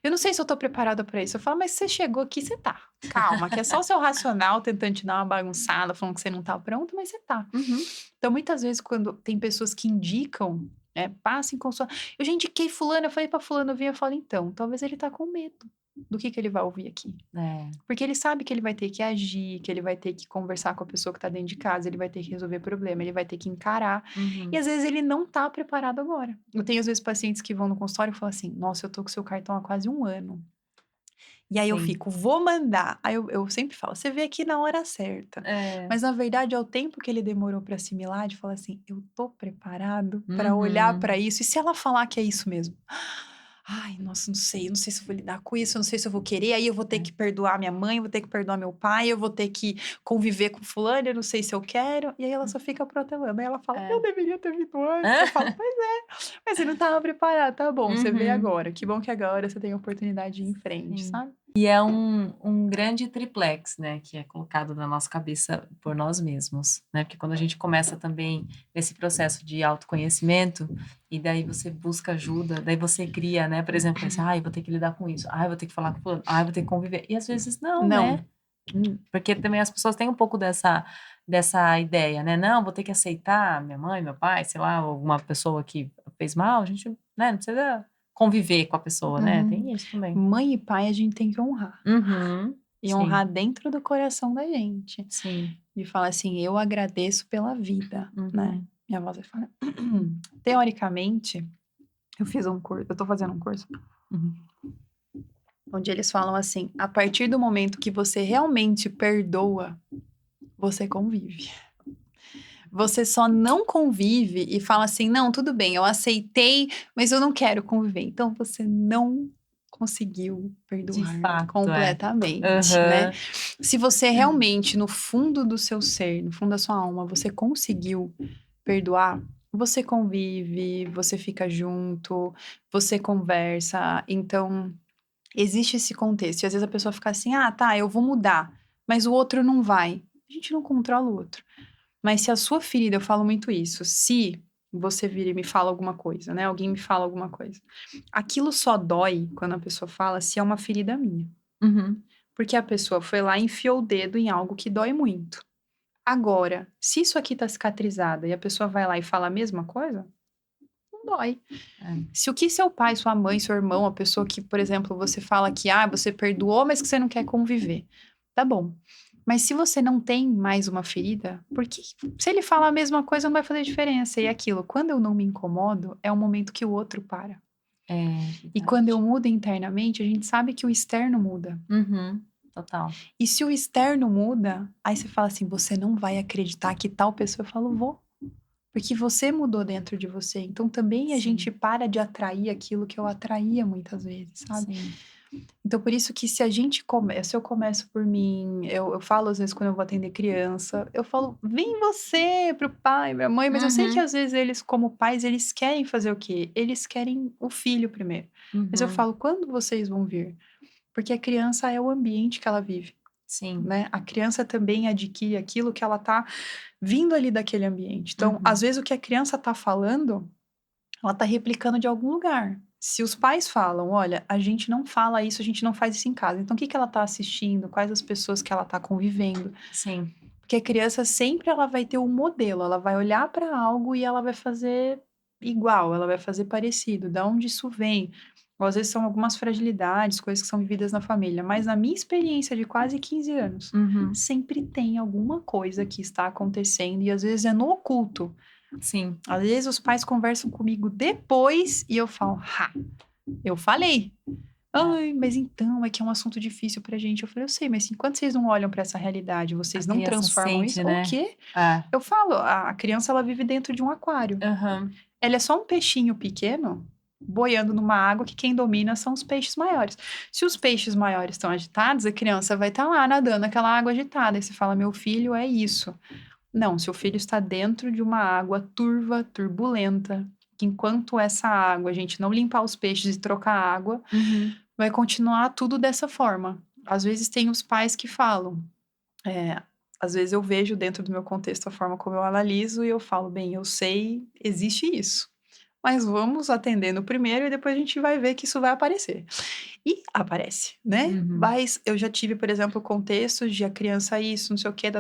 "Eu não sei se eu tô preparada para isso". Eu falo: "Mas você chegou aqui, você tá. Calma, que é só o seu racional tentando te dar uma bagunçada, falando que você não tá pronto, mas você tá". Uhum. Então, muitas vezes, quando tem pessoas que indicam, Passa em consulta. Eu já indiquei fulano, eu falei pra fulano vir, eu falo, então, talvez ele tá com medo do que ele vai ouvir aqui. É. Porque ele sabe que ele vai ter que agir, que ele vai ter que conversar com a pessoa que tá dentro de casa, ele vai ter que resolver problema, ele vai ter que encarar. E Uhum. às vezes ele não tá preparado agora. Eu tenho às vezes pacientes que vão no consultório e falam assim: nossa, eu tô com seu cartão há quase um ano. E aí eu Sim. fico, vou mandar. Aí eu sempre falo, você vê aqui na hora certa. É. Mas na verdade é o tempo que ele demorou pra assimilar, de falar assim, eu tô preparado pra olhar pra Uhum. isso. E se ela falar que é isso mesmo? Ai, nossa, não sei se eu vou lidar com isso, não sei se eu vou querer, aí eu vou ter É. que perdoar minha mãe, vou ter que perdoar meu pai, eu vou ter que conviver com fulano, eu não sei se eu quero. E aí ela só fica protelando. Aí ela fala, eu É. deveria ter vindo antes. Eu falo, pois é, mas você não estava preparado, tá bom, você vê Uhum. agora. Que bom que agora você tem a oportunidade de ir em frente, Sim. sabe? E é um grande triplex, né, que é colocado na nossa cabeça por nós mesmos, né? Porque quando a gente começa também esse processo de autoconhecimento, e daí você busca ajuda, daí você cria, né? Por exemplo, assim, eu vou ter que lidar com isso, eu vou ter que falar com fulano, eu vou ter que conviver. E às vezes não, Não. né? Porque também as pessoas têm um pouco dessa ideia, né? Não, vou ter que aceitar minha mãe, meu pai, sei lá, alguma pessoa que fez mal, a gente, né, não precisa conviver com a pessoa, né? Uhum. Tem isso também. Mãe e pai a gente tem que honrar. Uhum. E Sim, honrar dentro do coração da gente. sim. E falar assim, eu agradeço pela vida, né? Uhum. Minha avó vai falar. Teoricamente, eu fiz um curso, eu tô fazendo um curso, Uhum. onde eles falam assim: a partir do momento que você realmente perdoa, você convive. Você só não convive e fala assim: não, tudo bem, eu aceitei, mas eu não quero conviver. Então você não conseguiu De perdoar fato, é. completamente, né? Aham. Se você realmente, no fundo do seu ser, no fundo da sua alma, você conseguiu perdoar, você convive, você fica junto, você conversa. Então, existe esse contexto. E às vezes a pessoa fica assim: ah, tá, eu vou mudar, mas o outro não vai. A gente não controla o outro. Mas se a sua ferida, eu falo muito isso, se você vira e me fala alguma coisa, né? Alguém me fala alguma coisa. Aquilo só dói quando a pessoa fala se é uma ferida minha. Uhum. Porque a pessoa foi lá e enfiou o dedo em algo que dói muito. Agora, se isso aqui tá cicatrizada e a pessoa vai lá e fala a mesma coisa, não dói. É. Se o que seu pai, sua mãe, seu irmão, a pessoa que, por exemplo, você fala que você perdoou, mas que você não quer conviver. Tá bom. Mas se você não tem mais uma ferida, porque se ele fala a mesma coisa não vai fazer diferença. E é aquilo, quando eu não me incomodo, é o momento que o outro para. É E quando eu verdade. mudo internamente, a gente sabe que o externo muda. Uhum. Total. E se o externo muda, aí você fala assim: você não vai acreditar que tal pessoa. Eu falo, vou. Porque você mudou dentro de você. Então também a gente Sim, para de atrair aquilo que eu atraía muitas vezes, sabe? sim. Então por isso que se a gente começa, se eu começo por mim, eu falo às vezes quando eu vou atender criança, eu falo, vem você pro pai, pra mãe, mas eu sei que Uhum. às vezes eles, como pais, eles querem fazer o quê? Eles querem o filho primeiro. Mas eu Uhum. falo, quando vocês vão vir? Porque a criança é o ambiente que ela vive. Sim. Né? A criança também adquire aquilo que ela tá vindo ali daquele ambiente. Então, às Uhum. vezes o que a criança tá falando, ela tá replicando de algum lugar. Se os pais falam, olha, a gente não fala isso, a gente não faz isso em casa. Então, o que que ela tá assistindo? Quais as pessoas que ela tá convivendo? Sim. Porque a criança sempre ela vai ter um modelo, ela vai olhar para algo e ela vai fazer igual, ela vai fazer parecido. Da onde isso vem? Ou às vezes são algumas fragilidades, coisas que são vividas na família. Mas na minha experiência de quase 15 anos, Uhum. sempre tem alguma coisa que está acontecendo e às vezes é no oculto. Sim. Às vezes os pais conversam comigo depois e eu falo, eu falei. É. Ai, mas então, é que é um assunto difícil pra gente. Eu falei, eu sei, mas enquanto vocês não olham pra essa realidade, A vocês não criança transformam isso, sente, o né? quê? É. Eu falo, a criança ela vive dentro de um aquário. Aham. Ela é só um peixinho pequeno boiando numa água que quem domina são os peixes maiores. Se os peixes maiores estão agitados, a criança vai estar lá nadando naquela água agitada. E você fala, meu filho é isso. Não, seu filho está dentro de uma água turva, turbulenta, que enquanto essa água, a gente não limpar os peixes e trocar água, Uhum. vai continuar tudo dessa forma. Às vezes tem os pais que falam, às vezes eu vejo dentro do meu contexto a forma como eu analiso e eu falo, bem, eu sei, existe isso. Mas vamos atender no primeiro e depois a gente vai ver que isso vai aparecer. E aparece, né? Uhum. Mas eu já tive, por exemplo, contextos de a criança isso, não sei o quê,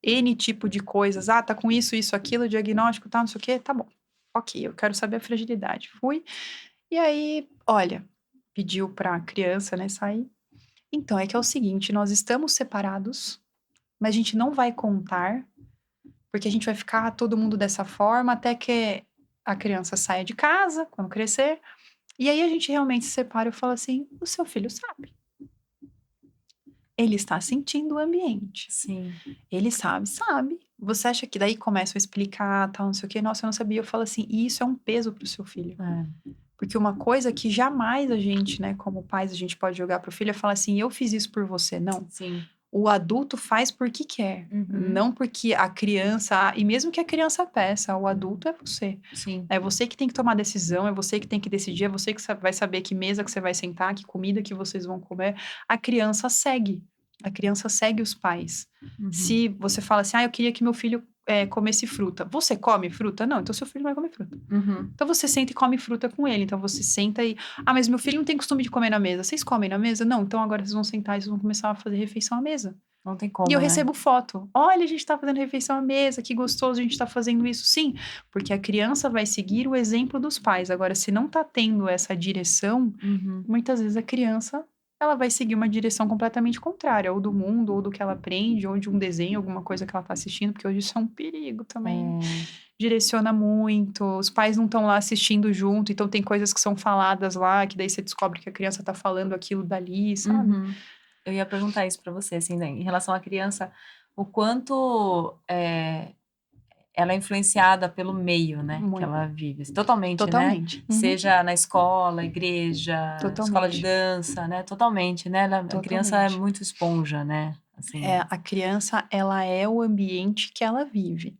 N tipo de coisas. Ah, tá com isso, aquilo, diagnóstico, tal, não sei o quê, tá bom. Ok, eu quero saber a fragilidade. Fui. E aí, olha, pediu pra criança, né, sair. Então, é que é o seguinte, nós estamos separados, mas a gente não vai contar, porque a gente vai ficar todo mundo dessa forma até que a criança saia de casa, quando crescer. E aí a gente realmente se separa e fala assim: o seu filho sabe. Ele está sentindo o ambiente. Sim. Ele sabe, sabe. Você acha que daí começam a explicar, tal, não sei o quê. Nossa, eu não sabia. Eu falo assim, e isso é um peso pro seu filho. É. Porque uma coisa que jamais a gente, né, como pais, a gente pode jogar pro filho é falar assim: eu fiz isso por você. Não. Sim. O adulto faz porque quer, não porque a criança. E mesmo que a criança peça, o adulto é você. Sim. É você que tem que tomar decisão, é você que tem que decidir, é você que vai saber que mesa que você vai sentar, que comida que vocês vão comer. A criança segue. A criança segue os pais. Se você fala assim, eu queria que meu filho comesse fruta. Você come fruta? Não, então seu filho não vai comer fruta. Então você senta e come fruta com ele. Então você senta e. Mas meu filho não tem costume de comer na mesa. Vocês comem na mesa? Não, então agora vocês vão sentar e vocês vão começar a fazer refeição à mesa. Não tem como, E eu né? recebo foto. Olha, a gente tá fazendo refeição à mesa, que gostoso a gente tá fazendo isso. Sim, porque a criança vai seguir o exemplo dos pais. Agora, se não tá tendo essa direção, muitas vezes a criança ela vai seguir uma direção completamente contrária, ou do mundo, ou do que ela aprende, ou de um desenho, alguma coisa que ela tá assistindo, porque hoje isso é um perigo também. Direciona muito, os pais não estão lá assistindo junto, então tem coisas que são faladas lá, que daí você descobre que a criança tá falando aquilo dali, sabe? Eu ia perguntar isso para você, assim, né? Em relação à criança, o quanto ela é influenciada pelo meio, né? Que Muito. ela vive. Totalmente, né? Totalmente. Seja na escola, igreja, escola de Totalmente. dança, né? Totalmente, né? A criança é Totalmente. muito esponja, né? Assim. A criança, ela é o ambiente que ela vive.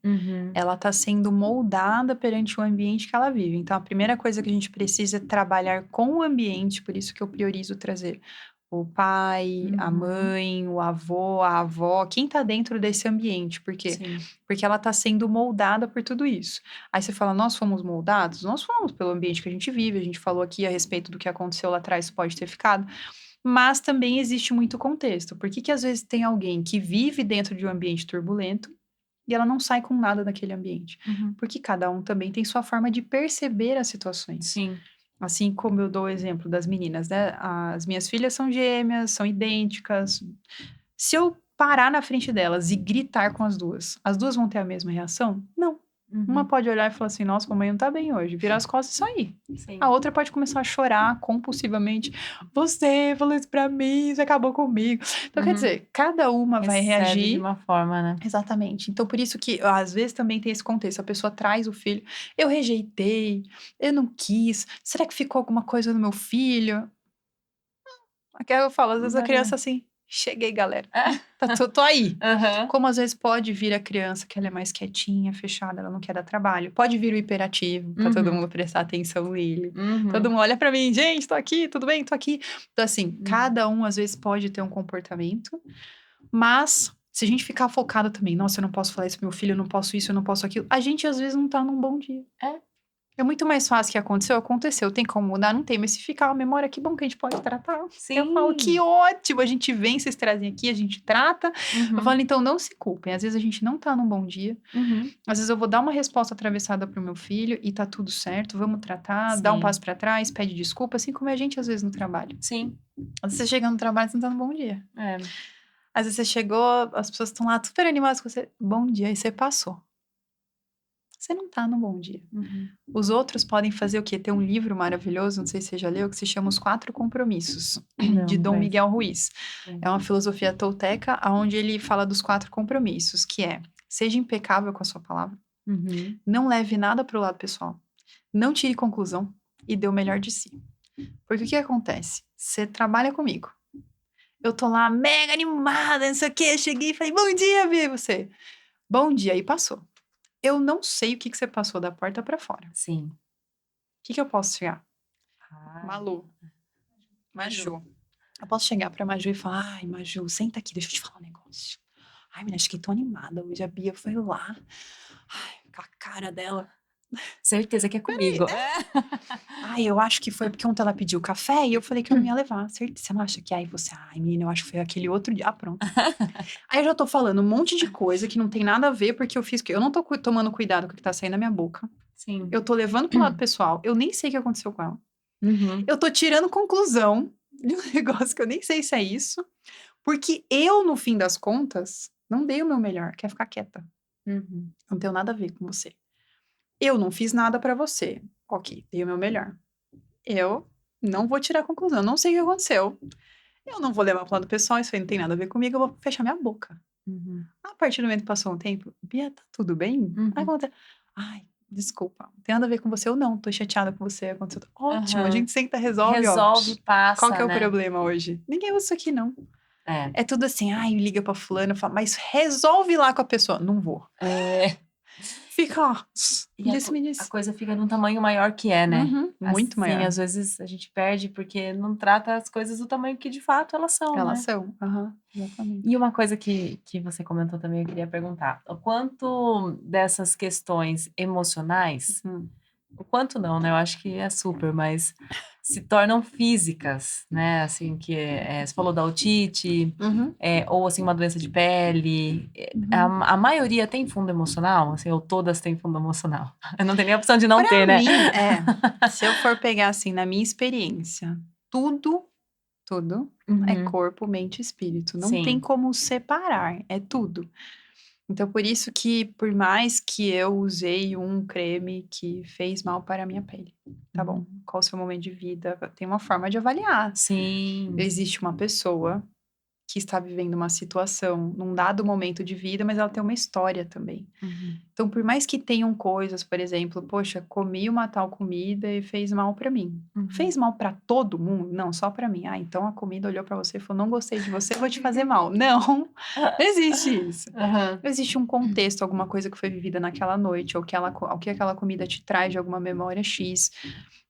Ela está sendo moldada perante o ambiente que ela vive. Então, a primeira coisa que a gente precisa é trabalhar com o ambiente, por isso que eu priorizo trazer o pai, a mãe, o avô, a avó, quem está dentro desse ambiente. Por quê? Sim. Porque ela está sendo moldada por tudo isso. Aí você fala, nós fomos moldados? Nós fomos pelo ambiente que a gente vive. A gente falou aqui a respeito do que aconteceu lá atrás, pode ter ficado. Mas também existe muito contexto. Por que que às vezes tem alguém que vive dentro de um ambiente turbulento e ela não sai com nada daquele ambiente? Porque cada um também tem sua forma de perceber as situações. Sim. Assim como eu dou o exemplo das meninas, né? As minhas filhas são gêmeas, são idênticas. Se eu parar na frente delas e gritar com as duas vão ter a mesma reação? Não. Uma pode olhar e falar assim, nossa, mamãe não tá bem hoje. Virar as costas e sair. Sim. A outra pode começar a chorar compulsivamente. Você falou isso pra mim, você acabou comigo. Então, quer dizer, cada uma vai Recebe reagir de uma forma, né? exatamente. Então, por isso que, às vezes, também tem esse contexto. A pessoa traz o filho. Eu rejeitei, eu não quis. Será que ficou alguma coisa no meu filho? Aqui eu falo, às vezes a criança assim, cheguei, galera. Tô aí. Como às vezes pode vir a criança que ela é mais quietinha, fechada, ela não quer dar trabalho. Pode vir o hiperativo, pra todo mundo prestar atenção nele. Todo mundo olha pra mim, gente, tô aqui, tudo bem? Tô aqui. Então, assim, cada um às vezes pode ter um comportamento, mas se a gente ficar focado também, nossa, eu não posso falar isso pro meu filho, eu não posso isso, eu não posso aquilo, a gente às vezes não tá num bom dia. É muito mais fácil que aconteceu. Tem como mudar? Não tem. Mas se ficar uma memória, que bom que a gente pode tratar. Sim. Eu falo, que ótimo. A gente vem, vocês trazem aqui, a gente trata. Eu falo, então não se culpem. Às vezes a gente não tá num bom dia. Às vezes eu vou dar uma resposta atravessada pro meu filho e tá tudo certo. Vamos tratar, dá um passo pra trás, pede desculpa, assim como é a gente às vezes no trabalho. Sim. Às vezes você chega no trabalho e você não tá num bom dia. Às vezes você chegou, as pessoas estão lá super animadas com você. Bom dia, e você passou. Você não tá num bom dia. Os outros podem fazer o quê? Tem um livro maravilhoso, não sei se você já leu, que se chama Os Quatro Compromissos, de Dom Miguel Ruiz. É uma filosofia tolteca, onde ele fala dos 4 compromissos, que é, seja impecável com a sua palavra, não leve nada pro lado pessoal, não tire conclusão e dê o melhor de si. Porque o que acontece? Você trabalha comigo. Eu tô lá mega animada, não sei o quê, cheguei e falei, bom dia, Bia, e você? Bom dia, e passou. Eu não sei o que você passou da porta pra fora. Sim. O que eu posso chegar? Maju. Eu posso chegar pra Maju e falar, ai, Maju, senta aqui, deixa eu te falar um negócio. Ai, menina, acho que tô animada. Hoje a Bia foi lá. Ai, com a cara dela. Certeza que é comigo. Ai, eu acho que foi porque ontem ela pediu café e eu falei que eu não ia levar. Certeza, você não acha que aí você... Ai, menina, eu acho que foi aquele outro dia. Ah, pronto. Aí eu já tô falando um monte de coisa que não tem nada a ver porque eu fiz... Eu não tô tomando cuidado com o que tá saindo da minha boca. Sim. Eu tô levando pro lado pessoal, eu nem sei o que aconteceu com ela. Uhum. Eu tô tirando conclusão de um negócio que eu nem sei se é isso, porque eu, no fim das contas, não dei o meu melhor, quer ficar quieta. Uhum. Não tenho nada a ver com você. Eu não fiz nada pra você. Ok, dei o meu melhor. Eu não vou tirar conclusão, não sei o que aconteceu. Eu não vou levar pro lado pessoal, isso aí não tem nada a ver comigo, eu vou fechar minha boca. Uhum. A partir do momento que passou um tempo, Bia, tá tudo bem? Aí Uhum. conta, ai, desculpa, não tem nada a ver com você, ou não, tô chateada com você, aconteceu. Ótimo, a Aham. gente senta, resolve, ó. Resolve, Qual que passa, é o né? problema hoje? Ninguém usa isso aqui, não. É. É tudo assim, ai, liga pra fulano, fala, mas resolve lá com a pessoa. Não vou. É. Fica, ó, E disse-me a disse. coisa fica num tamanho maior que é, né? Uhum, muito Assim, maior. às vezes a gente perde porque não trata as coisas do tamanho que de fato elas são, Elas né? são, exatamente. E uma coisa que você comentou também, eu queria perguntar: o quanto dessas questões emocionais, Hum. o quanto não, né? Eu acho que é super, mas se tornam físicas, né? Assim, você falou da otite, Uhum, ou assim, uma doença de pele. uhum. A maioria tem fundo emocional, assim, ou todas têm fundo emocional. Não tem nem a opção de não Pra ter, né? mim, se eu for pegar assim, na minha experiência, tudo é Uhum, corpo, mente e espírito. Não tem sim. como separar, é tudo. Então, por isso que, por mais que eu usei um creme que fez mal para a minha pele, tá bom? Uhum. Qual o seu momento de vida? Tem uma forma de avaliar. Sim. Existe uma pessoa que está vivendo uma situação num dado momento de vida, mas ela tem uma história também. Uhum, Então, por mais que tenham coisas, por exemplo, poxa, comi uma tal comida e fez mal pra mim. uhum. Fez mal pra todo mundo? Não, só pra mim. Ah, então a comida olhou pra você e falou: não gostei de você, vou te fazer mal. Não, não existe isso. Aham. Existe um contexto, alguma coisa que foi vivida naquela noite, ou o que aquela comida te traz de alguma memória X.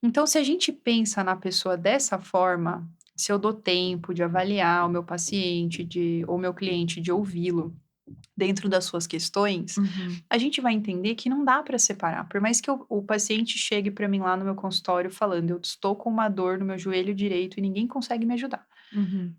Então, se a gente pensa na pessoa dessa forma, se eu dou tempo de avaliar o meu paciente, ou meu cliente, de ouvi-lo dentro das suas questões, Uhum, a gente vai entender que não dá para separar. Por mais que o paciente chegue para mim lá no meu consultório falando, eu estou com uma dor no meu joelho direito e ninguém consegue me ajudar. uhum.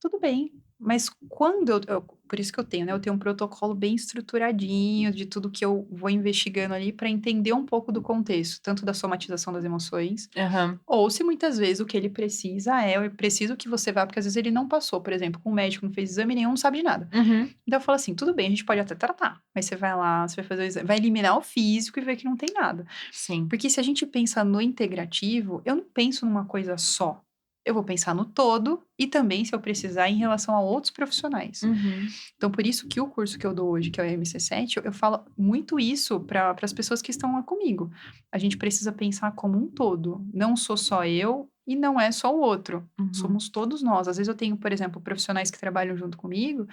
Tudo bem, mas quando por isso que eu tenho, né? Eu tenho um protocolo bem estruturadinho de tudo que eu vou investigando ali para entender um pouco do contexto, tanto da somatização das emoções, Aham. ou se muitas vezes o que ele precisa eu preciso que você vá, porque às vezes ele não passou, por exemplo, com um médico, não fez exame nenhum, não sabe de nada. Uhum. Então eu falo assim, tudo bem, a gente pode até tratar, mas você vai lá, você vai fazer o exame, vai eliminar o físico e ver que não tem nada. Sim. Porque se a gente pensa no integrativo, eu não penso numa coisa só. Eu vou pensar no todo e também, se eu precisar, em relação a outros profissionais. Uhum. Então, por isso que o curso que eu dou hoje, que é o MC7, eu falo muito isso para as pessoas que estão lá comigo. A gente precisa pensar como um todo. Não sou só eu e não é só o outro. Uhum. Somos todos nós. Às vezes eu tenho, por exemplo, profissionais que trabalham junto comigo,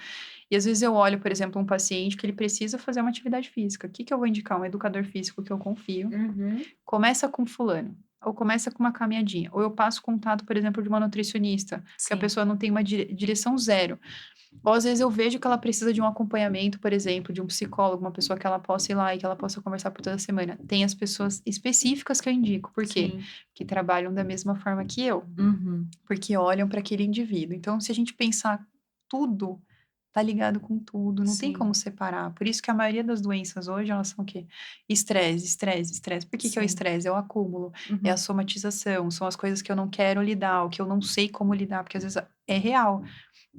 e às vezes eu olho, por exemplo, um paciente que ele precisa fazer uma atividade física. O que que eu vou indicar? Um educador físico que eu confio. Uhum. Começa com fulano. Ou começa com uma caminhadinha. Ou eu passo contato, por exemplo, de uma nutricionista, porque a Sim. pessoa não tem uma direção zero. Ou às vezes eu vejo que ela precisa de um acompanhamento, por exemplo, de um psicólogo, uma pessoa que ela possa ir lá e que ela possa conversar por toda semana. Tem as pessoas específicas que eu indico. Por quê? Sim. Que trabalham da mesma forma que eu, Uhum. porque olham para aquele indivíduo. Então, se a gente pensar tudo, tá ligado com tudo, não tem Sim. como separar. Por isso que a maioria das doenças hoje, elas são o quê? Estresse, estresse, estresse. Por que que é o Sim. estresse? É o acúmulo, é a Uhum. somatização, são as coisas que eu não quero lidar, o que eu não sei como lidar, porque às vezes é real.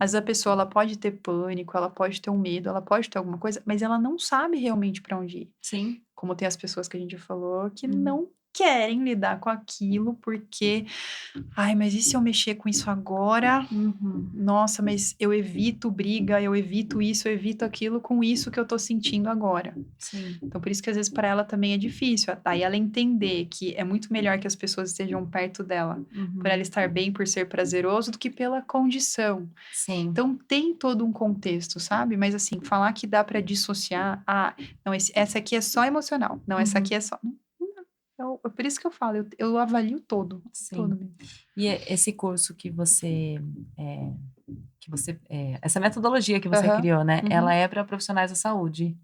Às vezes a pessoa ela pode ter pânico, ela pode ter um medo, ela pode ter alguma coisa, mas ela não sabe realmente para onde ir. Sim. Como tem as pessoas que a gente falou que Uhum. não querem lidar com aquilo porque, ai, mas e se eu mexer com isso agora? Uhum. Nossa, mas eu evito briga, eu evito isso, eu evito aquilo com isso que eu tô sentindo agora. Sim. Então, por isso que às vezes para ela também é difícil. Aí ela entender que é muito melhor que as pessoas estejam perto dela, por ela Uhum. estar bem, por ser prazeroso, do que pela condição. Sim. Então tem todo um contexto, sabe? Mas assim, falar que dá para dissociar, não, essa aqui é só emocional, não, essa aqui Uhum. é só. É por isso que eu falo, eu avalio todo, todo Sim. mesmo. E esse curso essa metodologia que você Aham, criou, né? Ela uhum. é para profissionais da saúde.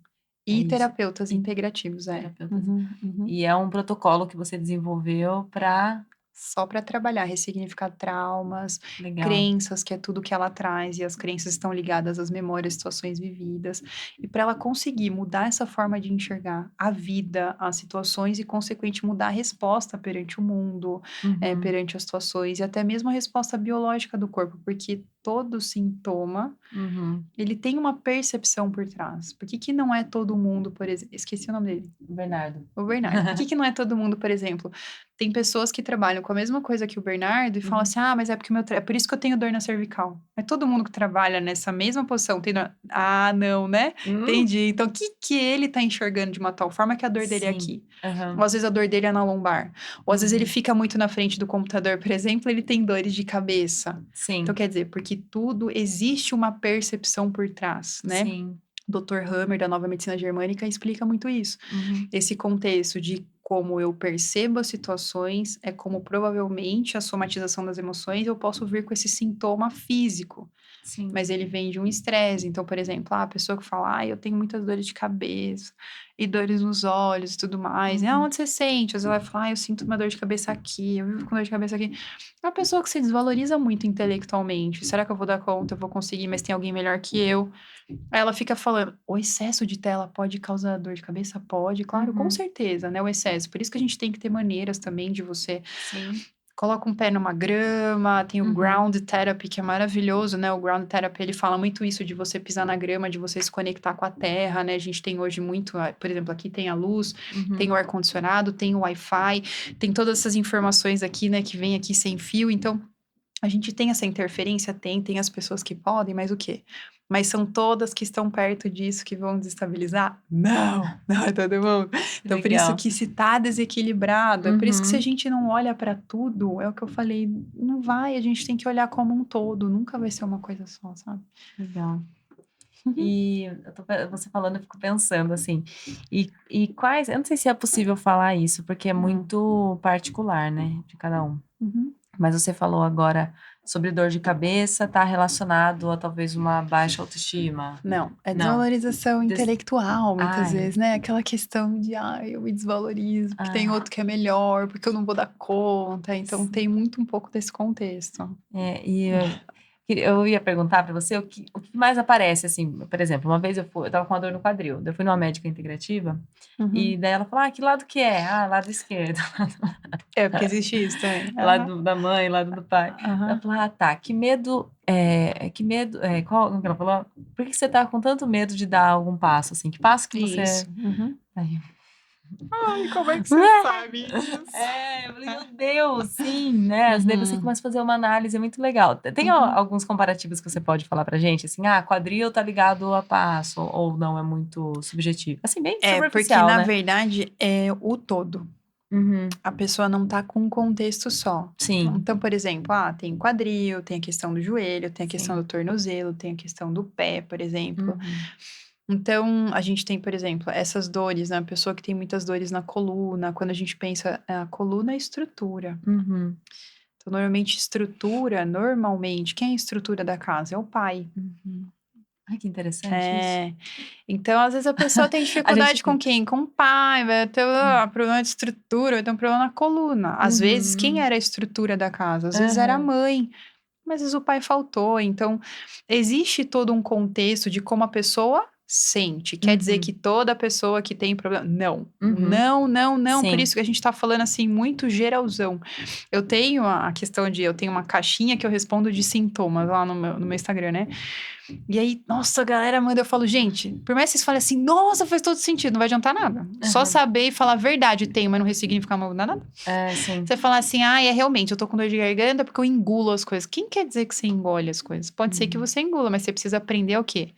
É E isso. terapeutas E integrativos, é. terapeutas. Uhum, uhum. E é um protocolo que você desenvolveu para só para trabalhar, ressignificar traumas, Legal. crenças, que é tudo que ela traz, e as crenças estão ligadas às memórias, situações vividas. E para ela conseguir mudar essa forma de enxergar a vida, as situações e, consequente, mudar a resposta perante o mundo, Uhum, perante as situações, e até mesmo a resposta biológica do corpo, porque todo sintoma uhum. ele tem uma percepção por trás. Por que que não é todo mundo, por exemplo, esqueci o nome dele. Bernardo. O Bernardo. Por que que não é todo mundo, por exemplo? Tem pessoas que trabalham com a mesma coisa que o Bernardo e falam Uhum. assim: "Ah, mas é porque é por isso que eu tenho dor na cervical". É todo mundo que trabalha nessa mesma posição tem dor. Ah, não, né? Hum, Entendi. Então, o que que ele tá enxergando de uma tal forma que a dor dele é sim. aqui? Ou Aham. às vezes a dor dele é na lombar. Ou às vezes ele Uhum. fica muito na frente do computador, por exemplo, ele tem dores de cabeça. Então, Sim, quer dizer, porque tudo existe uma percepção por trás, né? sim. Dr. Hammer, da Nova Medicina Germânica, explica muito isso. Uhum. Esse contexto de como eu percebo as situações é como provavelmente a somatização das emoções eu posso vir com esse sintoma físico, Sim. mas ele vem de um estresse. Então, por exemplo, a pessoa que fala, eu tenho muitas dores de cabeça e dores nos olhos e tudo mais. E Uhum. aonde você sente? Às vezes ela vai falar, eu sinto uma dor de cabeça aqui, eu vivo com dor de cabeça aqui. É uma pessoa que se desvaloriza muito intelectualmente. Será que eu vou dar conta? Eu vou conseguir, mas tem alguém melhor que eu. Aí ela fica falando: "O excesso de tela pode causar dor de cabeça? Pode, claro, com Uhum. certeza, né, o excesso. Por isso que a gente tem que ter maneiras também de você Sim. coloca um pé numa grama, tem o Uhum. ground therapy, que é maravilhoso, né, o ground therapy ele fala muito isso de você pisar na grama, de você se conectar com a terra, né, a gente tem hoje muito, por exemplo, aqui tem a luz, tem Uhum. o ar-condicionado, tem o Wi-Fi, tem todas essas informações aqui, né, que vem aqui sem fio, então a gente tem essa interferência? Tem as pessoas que podem, mas o quê? Mas são todas que estão perto disso que vão desestabilizar? Não, não é todo mundo. Então, por isso Legal. que se tá desequilibrado, é por isso que se a Uhum. gente não olha para tudo, é o que eu falei, não vai, a gente tem que olhar como um todo, nunca vai ser uma coisa só, sabe? Legal. E você falando, eu fico pensando assim, e quais, eu não sei se é possível falar isso, porque é Hum, muito particular, né, de cada um. uhum. Mas você falou agora sobre dor de cabeça, tá relacionado a talvez uma baixa autoestima? Não, é Não. desvalorização Des intelectual, muitas ai, vezes, né? Aquela questão de, eu me desvalorizo, porque tem ai, outro que é melhor, porque eu não vou dar conta. Então, sim. tem muito um pouco desse contexto. E eu ia perguntar para você o que mais aparece, assim, por exemplo, uma vez eu estava com uma dor no quadril, daí eu fui numa médica integrativa, e Uhum. daí ela falou: "Ah, que lado que é?" "Ah, lado esquerdo." É, porque existe isso também. Aham, Lado da mãe, lado do pai. Ela aham. falou: "Ah, tá, que medo, qual como que ela falou? Por que você tá com tanto medo de dar algum passo, assim, que passo que você" Isso. Uhum. aí Ai, como é que você sabe disso? eu falei: "Meu Deus, sim", né, daí você Uhum, começa a fazer uma análise, é muito legal. Tem uhum. alguns comparativos que você pode falar pra gente, assim: "Ah, quadril tá ligado a passo", ou não, é muito subjetivo? Assim, bem É, porque superficial, na né? verdade é o todo. Uhum. A pessoa não tá com um contexto só. Sim, Então, por exemplo, tem quadril, tem a questão do joelho, tem a questão do sim. tornozelo, tem a questão do pé, por exemplo. Uhum. Então, a gente tem, por exemplo, essas dores, né? A pessoa que tem muitas dores na coluna, quando a gente pensa, a coluna é estrutura. Uhum. Então, normalmente, estrutura, normalmente, quem é a estrutura da casa? É o pai. Uhum. Ai, que interessante isso. É. Então, às vezes, a pessoa tem A gente dificuldade com quem? Com o pai, vai ter problema de estrutura, vai ter um problema na coluna. Às vezes, quem Uhum. era a estrutura da casa? Às vezes era a Aham. mãe, mas às vezes o pai faltou. Então, existe todo um contexto de como a pessoa sente. Quer dizer que Uhum. toda pessoa que tem problema. Não. Uhum. Não, não, não. Por Sim. isso que a gente tá falando assim, muito geralzão. Eu tenho a questão de. Eu tenho uma caixinha que eu respondo de sintomas lá no meu Instagram, né? E aí, nossa, a galera manda, eu falo, gente, por mais que vocês falem assim, nossa, faz todo sentido, não vai adiantar nada. Só Aham. saber e falar a verdade tem, mas não ressignificar, não muda nada. É, sim. Você falar assim, é realmente, eu tô com dor de garganta porque eu engulo as coisas. Quem quer dizer que você engole as coisas? Pode ser que Uhum. você engula, mas você precisa aprender o quê?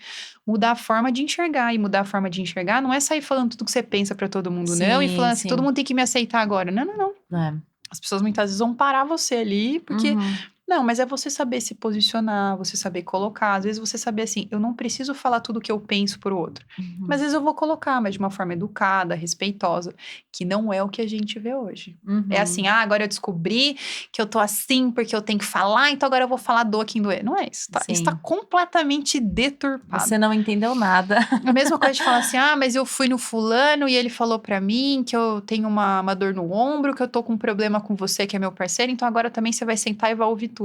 Mudar a forma de enxergar. E mudar a forma de enxergar não é sair falando tudo que você pensa pra todo mundo, não, e Sim, falando assim, todo sim. mundo tem que me aceitar agora. Não, não, não. É. As pessoas muitas vezes vão parar você ali, porque Uhum. Não, mas é você saber se posicionar, você saber colocar. Às vezes você saber assim, eu não preciso falar tudo o que eu penso pro outro. Mas às Uhum. vezes eu vou colocar, mas de uma forma educada, respeitosa, que não é o que a gente vê hoje. É assim, Uhum. agora eu descobri que eu tô assim porque eu tenho que falar, então agora eu vou falar doa quem doer. Não é isso. Isso tá Sim. completamente deturpado. Você não entendeu nada. A mesma coisa de falar assim, mas eu fui no fulano e ele falou pra mim que eu tenho uma dor no ombro, que eu tô com um problema com você, que é meu parceiro, então agora também você vai sentar e vai ouvir tudo.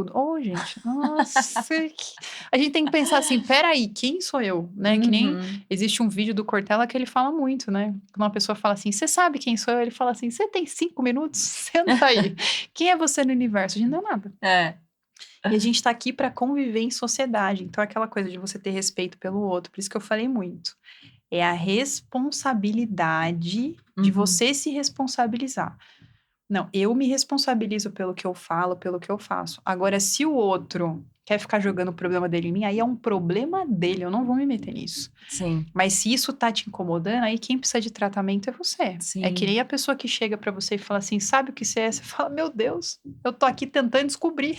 Gente, nossa. A gente tem que pensar assim, peraí, quem sou eu, né? Que nem Uhum. existe um vídeo do Cortella que ele fala muito, né? Quando uma pessoa fala assim, você sabe quem sou eu? Ele fala assim, você tem 5 minutos? Senta aí. Quem é você no universo? A gente não é nada. É. E a gente tá aqui pra conviver em sociedade. Então, é aquela coisa de você ter respeito pelo outro. Por isso que eu falei muito. É a responsabilidade de Uhum. você se responsabilizar. Não, eu me responsabilizo pelo que eu falo, pelo que eu faço. Agora, se o outro quer ficar jogando o problema dele em mim, aí é um problema dele, eu não vou me meter nisso. Sim. Mas se isso tá te incomodando, aí quem precisa de tratamento é você. É que Sim. nem a pessoa que chega pra você e fala assim, sabe o que você é? Você fala, meu Deus, eu tô aqui tentando descobrir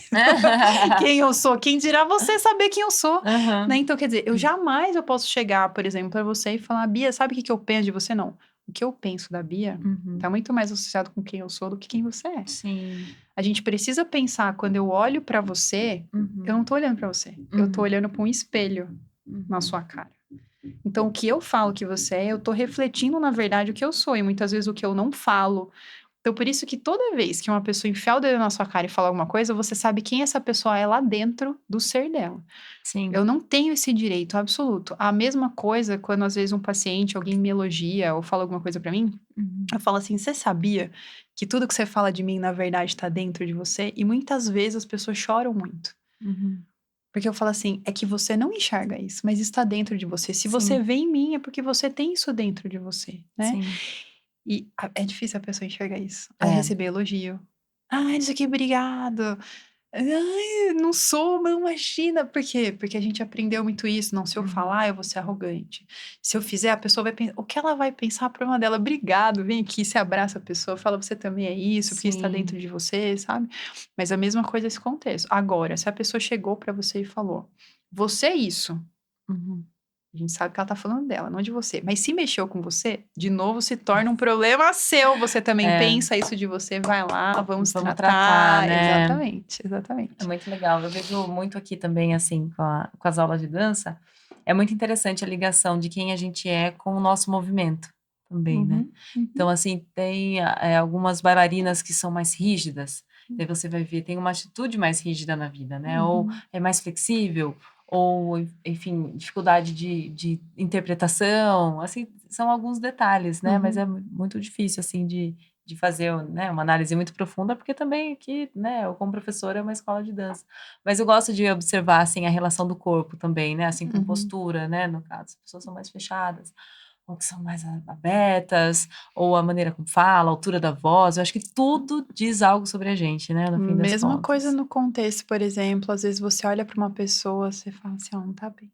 quem eu sou. Quem dirá você saber quem eu sou, né? Uhum. Então, quer dizer, eu posso chegar, por exemplo, pra você e falar, Bia, sabe o que eu penso de você? Não. O que eu penso da Bia Uhum. tá muito mais associado com quem eu sou do que quem você é. Sim. A gente precisa pensar, quando eu olho pra você, eu Uhum. não tô olhando pra você. Eu tô Uhum. olhando pra um espelho na Uhum. sua cara. Então, o que eu falo que você é, eu tô refletindo, na verdade, o que eu sou. E muitas vezes o que eu não falo. Então, por isso que toda vez que uma pessoa enfiar o dedo na sua cara e falar alguma coisa, você sabe quem essa pessoa é lá dentro do ser dela. Sim. Eu não tenho esse direito absoluto. A mesma coisa quando às vezes um paciente, alguém me elogia ou fala alguma coisa pra mim, Uhum. eu falo assim: você sabia que tudo que você fala de mim, na verdade, tá dentro de você? E muitas vezes as pessoas choram muito. Uhum. Porque eu falo assim, é que você não enxerga isso, mas está dentro de você. Se você Sim. vê em mim, é porque você tem isso dentro de você, né? Sim. E é difícil a pessoa enxergar isso. Aí É. receber elogio. Ai, isso aqui, obrigado. Ai, não sou, não imagina. Por quê? Porque a gente aprendeu muito isso. Não, se eu Uhum. falar, eu vou ser arrogante. Se eu fizer, a pessoa vai pensar. O que ela vai pensar para uma dela? Obrigado, vem aqui, se abraça a pessoa, fala, você também é isso, porque está dentro Sim. de você, sabe? Mas a mesma coisa esse contexto. Agora, se a pessoa chegou para você e falou, você é isso. Uhum. A gente sabe que ela tá falando dela, não de você. Mas se mexeu com você, de novo se torna um problema seu. Você também É. pensa isso de você, vai lá, vamos Vamos tratar, tratar. né? Exatamente, É exatamente. muito legal. Eu vejo muito aqui também, assim, com as aulas de dança. É muito interessante a ligação de quem a gente é com o nosso movimento também, né? Uhum, uhum, Então, assim, tem algumas bailarinas que são mais rígidas, daí você vai ver, tem uma atitude mais rígida na vida, né? Ou uhum, é mais flexível, ou, enfim, dificuldade de interpretação, assim, são alguns detalhes, né? Mas uhum, é muito difícil, assim, de fazer, né, uma análise muito profunda, porque também aqui, né, eu como professora é uma escola de dança. Mas eu gosto de observar, assim, a relação do corpo também, né, assim, com uhum. postura, né, no caso, as pessoas são mais fechadas, ou que são mais abertas, ou a maneira como fala, a altura da voz, eu acho que tudo diz algo sobre a gente, né, no fim das Mesma coisa contas. no contexto, por exemplo, às vezes você olha para uma pessoa, você fala assim, ela não tá bem.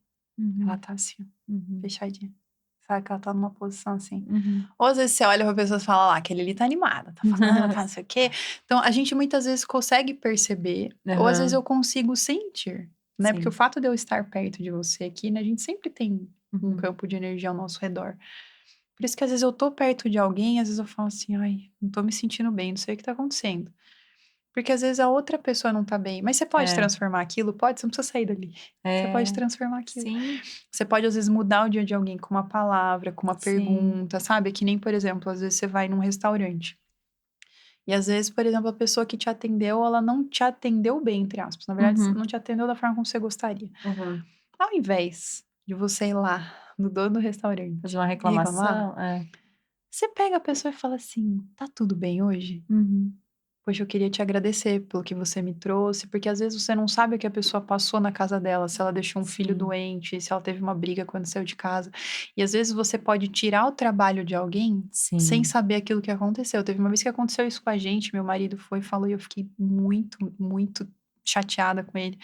Ela Uhum, tá assim, ó, uhum, fechadinha. Sabe que ela tá numa posição assim. uhum. Ou às vezes você olha pra pessoa e fala lá, aquele ali tá animada, tá falando, tá não sei o quê. Então, a gente muitas vezes consegue perceber, ou às vezes Aham, eu consigo sentir, né? Porque o sim. fato de eu estar perto de você aqui, né? A gente sempre tem um Uhum. campo de energia ao nosso redor. Por isso que às vezes eu tô perto de alguém, às vezes eu falo assim, ai, não tô me sentindo bem, não sei o que tá acontecendo. Porque às vezes a outra pessoa não tá bem. Mas você pode É, transformar aquilo? Pode, você não precisa sair dali. Você pode é, transformar aquilo. sim, Você pode, às vezes, mudar o dia de alguém com uma palavra, com uma sim. pergunta, sabe? Que nem, por exemplo, às vezes você vai num restaurante. E às vezes, por exemplo, a pessoa que te atendeu, ela não te atendeu bem, entre aspas. Na verdade, Uhum, não te atendeu da forma como você gostaria. uhum. Ao invés de você ir lá no dono do restaurante Fazer uma e reclamar, reclamação, é. você pega a pessoa e fala assim: tá tudo bem hoje? Uhum. Poxa, eu queria te agradecer pelo que você me trouxe, porque às vezes você não sabe o que a pessoa passou na casa dela, se ela deixou um filho Sim, doente, se ela teve uma briga quando saiu de casa. E às vezes você pode tirar o trabalho de alguém sem sim. saber aquilo que aconteceu. Teve uma vez que aconteceu isso com a gente, meu marido foi e falou, e eu fiquei muito, muito chateada com ele.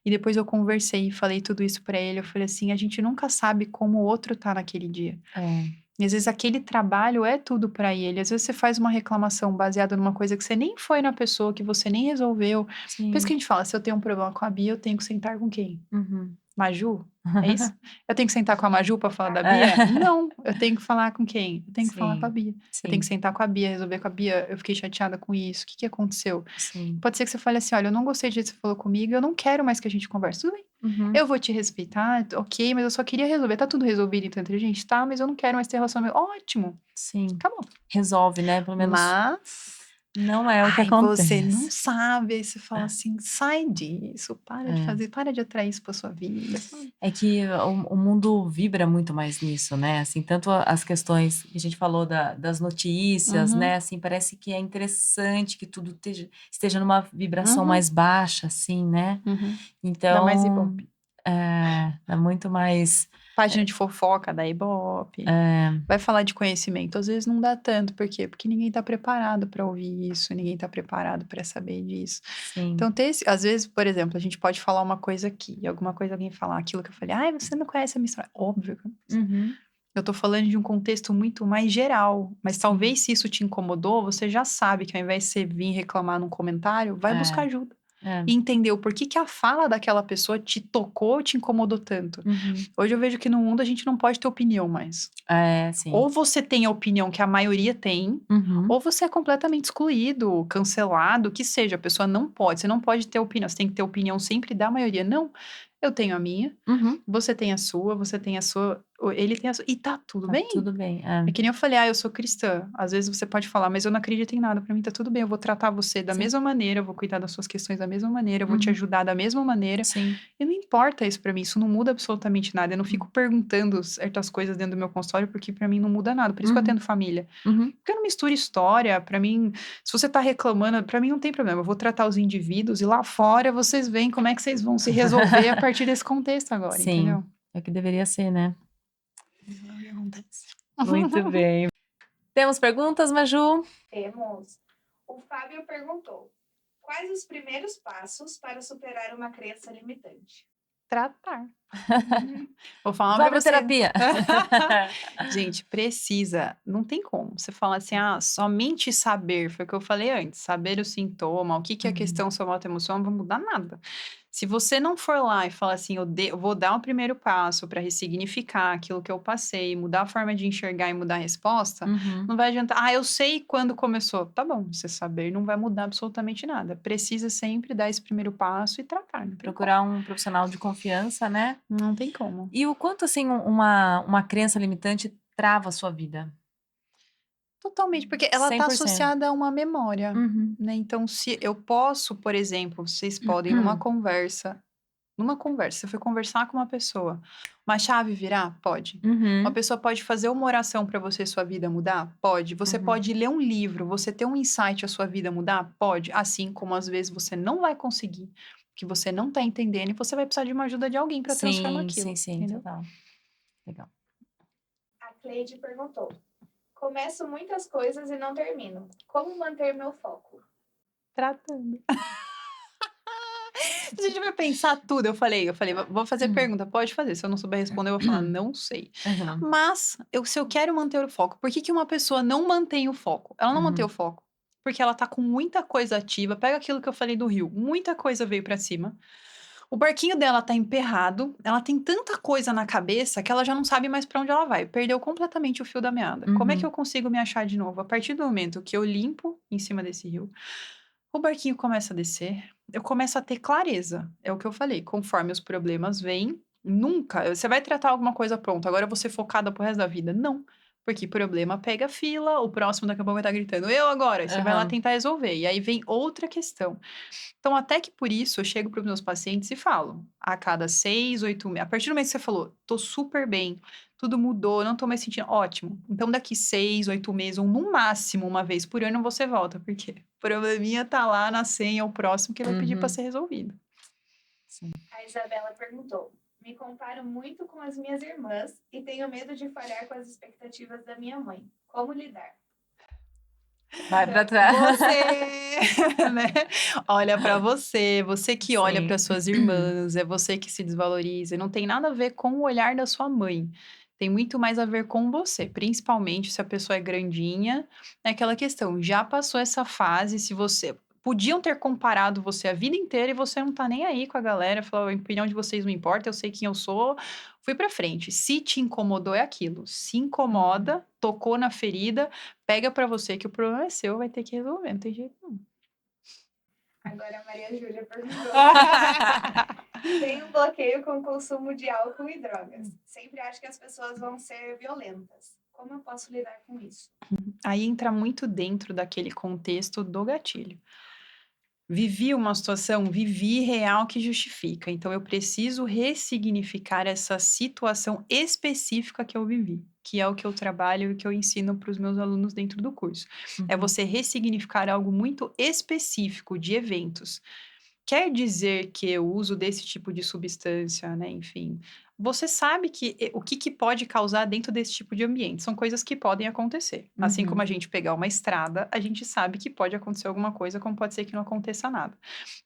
E depois eu conversei e falei tudo isso pra ele. Eu falei assim: a gente nunca sabe como o outro tá naquele dia. É. E às vezes aquele trabalho é tudo pra ele. Às vezes você faz uma reclamação baseada numa coisa que você nem foi na pessoa, que você nem resolveu. Por isso que Sim. a gente fala, se eu tenho um problema com a Bia, eu tenho que sentar com quem? Uhum. Maju? É isso? Eu tenho que sentar com a Maju pra falar da É. Bia? Não, eu tenho que falar com quem? Eu tenho que falar com a Sim, Bia. Eu tenho que sim, sentar com a Bia, resolver com a Bia. Eu fiquei chateada com isso. O que que aconteceu? sim. Pode ser que você fale assim: olha, eu não gostei do jeito que você falou comigo, eu não quero mais que a gente converse. Tudo bem. Uhum. Eu vou te respeitar, ok, mas eu só queria resolver. Tá tudo resolvido então entre a gente? Tá, mas eu não quero mais ter relacionamento. Ótimo, Sim. acabou. Resolve, né? Pelo menos Mas. não é o que Ai, você não acontece. sabe. Aí você fala assim: sai disso, para de É. fazer, para de atrair isso pra sua vida, sabe? É que o mundo vibra muito mais nisso, né? Assim, tanto as questões que a gente falou das notícias, né? Uhum, Assim, parece que é interessante que tudo esteja numa vibração uhum, mais baixa, assim, né? uhum. Dá mais Então, ibope. é muito mais. Página de fofoca dá ibope. É, Vai falar de conhecimento, às vezes não dá tanto. Por quê? Porque ninguém tá preparado para ouvir isso, ninguém tá preparado para saber disso. sim. Então, às vezes, por exemplo, a gente pode falar uma coisa aqui, e alguma coisa alguém falar aquilo que eu falei, ai, você não conhece a minha história. Óbvio que eu não conheço. Uhum, Eu tô falando de um contexto muito mais geral, mas sim. talvez se isso te incomodou, você já sabe que ao invés de você vir reclamar num comentário, vai buscar É, ajuda. é. E entender o porquê que a fala daquela pessoa te tocou, te incomodou tanto. Uhum. Hoje eu vejo que no mundo a gente não pode ter opinião mais. É, sim. Ou você tem a opinião que a maioria tem, Uhum, ou você é completamente excluído, cancelado, o que seja. A pessoa não pode, você não pode ter opinião, você tem que ter opinião sempre da maioria. Não, eu tenho a minha, uhum. você tem a sua, você tem a sua, ele tem a sua, e tá tudo Tá bem. tudo bem. É, É que nem eu falei, eu sou cristã. Às vezes você pode falar, mas eu não acredito em nada. Pra mim tá tudo bem, eu vou tratar você da sim. mesma maneira, eu vou cuidar das suas questões da mesma maneira, eu vou te Uhum, ajudar da mesma maneira. sim. E não importa isso pra mim, isso não muda absolutamente nada. Eu não fico Hum. perguntando certas coisas dentro do meu consultório, porque pra mim não muda nada. Por isso que eu Uhum, atendo família. uhum. Porque eu não misturo história, pra mim, se você tá reclamando, pra mim não tem problema. Eu vou tratar os indivíduos e lá fora vocês veem como é que vocês vão se resolver a partir desse contexto agora, Sim, entendeu? é o que deveria ser, né? Não é o que acontece. Muito bem. Temos perguntas, Maju? Temos. O Fábio perguntou: quais os primeiros passos para superar uma crença limitante? Tratar. Vou falar Vai pra pra você. terapia. Gente, precisa. Não tem como. Você fala assim, somente saber, foi o que eu falei antes. Saber o sintoma, o que que é a Uhum, questão somático-emocional, não vai mudar nada. Se você não for lá e falar assim, eu vou dar o primeiro passo para ressignificar aquilo que eu passei, mudar a forma de enxergar e mudar a resposta, uhum. não vai adiantar. Ah, eu sei quando começou. Tá bom, você saber não vai mudar absolutamente nada. Precisa sempre dar esse primeiro passo e tratar, não tem como. Procurar um profissional de confiança, né? Não tem como. E o quanto, assim, uma crença limitante trava a sua vida? Totalmente, porque ela está 100%. associada a uma memória, Uhum, né? Então, se eu posso, por exemplo, vocês podem numa conversa, você foi conversar com uma pessoa, uma chave virar? Pode. Uma uhum, pessoa pode fazer uma oração para você, sua vida mudar? Pode. Você uhum. pode ler um livro, você ter um insight, a sua vida mudar? Pode. Assim como às vezes você não vai conseguir, que você não está entendendo e você vai precisar de uma ajuda de alguém para transformar Sim, sim, aquilo, sim, entendeu? total. Legal. A Cleide perguntou: começo muitas coisas e não termino. Como manter meu foco? Tratando. A gente vai pensar tudo. Eu falei, vou fazer Hum. pergunta, pode fazer. Se eu não souber responder, eu vou falar, não sei. Uhum, Mas, se eu quero manter o foco, por que que uma pessoa não mantém o foco? Ela não mantém o uhum, foco porque ela tá com muita coisa ativa. Pega aquilo que eu falei do rio, muita coisa veio pra cima. O barquinho dela tá emperrado, ela tem tanta coisa na cabeça que ela já não sabe mais pra onde ela vai. Perdeu completamente o fio da meada. Como é que eu uhum, consigo me achar de novo? A partir do momento que eu limpo em cima desse rio, o barquinho começa a descer, eu começo a ter clareza. É o que eu falei, conforme os problemas vêm, nunca você vai tratar alguma coisa pronto, agora eu vou ser focada pro resto da vida. Não, porque problema pega fila, o próximo daqui a pouco vai estar gritando, eu agora, e você vai lá aham, tentar resolver, e aí vem outra questão. Então, até que por isso, eu chego para os meus pacientes e falo, a cada 6, 8 meses, a partir do momento que você falou, tô super bem, tudo mudou, não tô mais sentindo, ótimo. Então, daqui 6, 8 meses, ou no máximo uma vez por ano, você volta, porque o probleminha tá lá na senha, o próximo que vai pedir para uhum. ser resolvido. Sim. A Isabela perguntou: me comparo muito com as minhas irmãs e tenho medo de falhar com as expectativas da minha mãe. Como lidar? Vai pra trás. Você, né? Olha para você, você que olha para Sim. suas irmãs, é você que se desvaloriza, e não tem nada a ver com o olhar da sua mãe. Tem muito mais a ver com você, principalmente se a pessoa é grandinha. É aquela questão, já passou essa fase, se você podiam ter comparado você a vida inteira e você não tá nem aí com a galera, falou: "A opinião de vocês não importa, eu sei quem eu sou, fui pra frente". Se te incomodou, é aquilo. Se incomoda, tocou na ferida, pega pra você que o problema é seu, vai ter que resolver, não tem jeito não. Agora a Maria Júlia perguntou. Tem um bloqueio com o consumo de álcool e drogas. Sempre acho que as pessoas vão ser violentas. Como eu posso lidar com isso? Aí entra muito dentro daquele contexto do gatilho. Vivi uma situação, vivi real que justifica. Então, eu preciso ressignificar essa situação específica que eu vivi, que é o que eu trabalho e que eu ensino para os meus alunos dentro do curso. É Uhum. você ressignificar algo muito específico de eventos. Quer dizer que o uso desse tipo de substância, né, enfim, você sabe que o que que pode causar dentro desse tipo de ambiente, são coisas que podem acontecer. Assim como Uhum. a gente pegar uma estrada, a gente sabe que pode acontecer alguma coisa, como pode ser que não aconteça nada.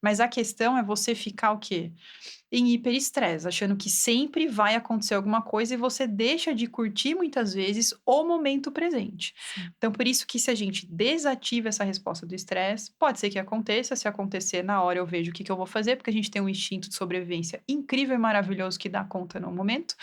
Mas a questão é você ficar o quê? Em hiperestresse, achando que sempre vai acontecer alguma coisa e você deixa de curtir muitas vezes o momento presente. Sim. Então, por isso que se a gente desativa essa resposta do estresse, pode ser que aconteça. Se acontecer na hora, eu vejo o que que eu vou fazer, porque a gente tem um instinto de sobrevivência incrível e maravilhoso que dá conta no momento.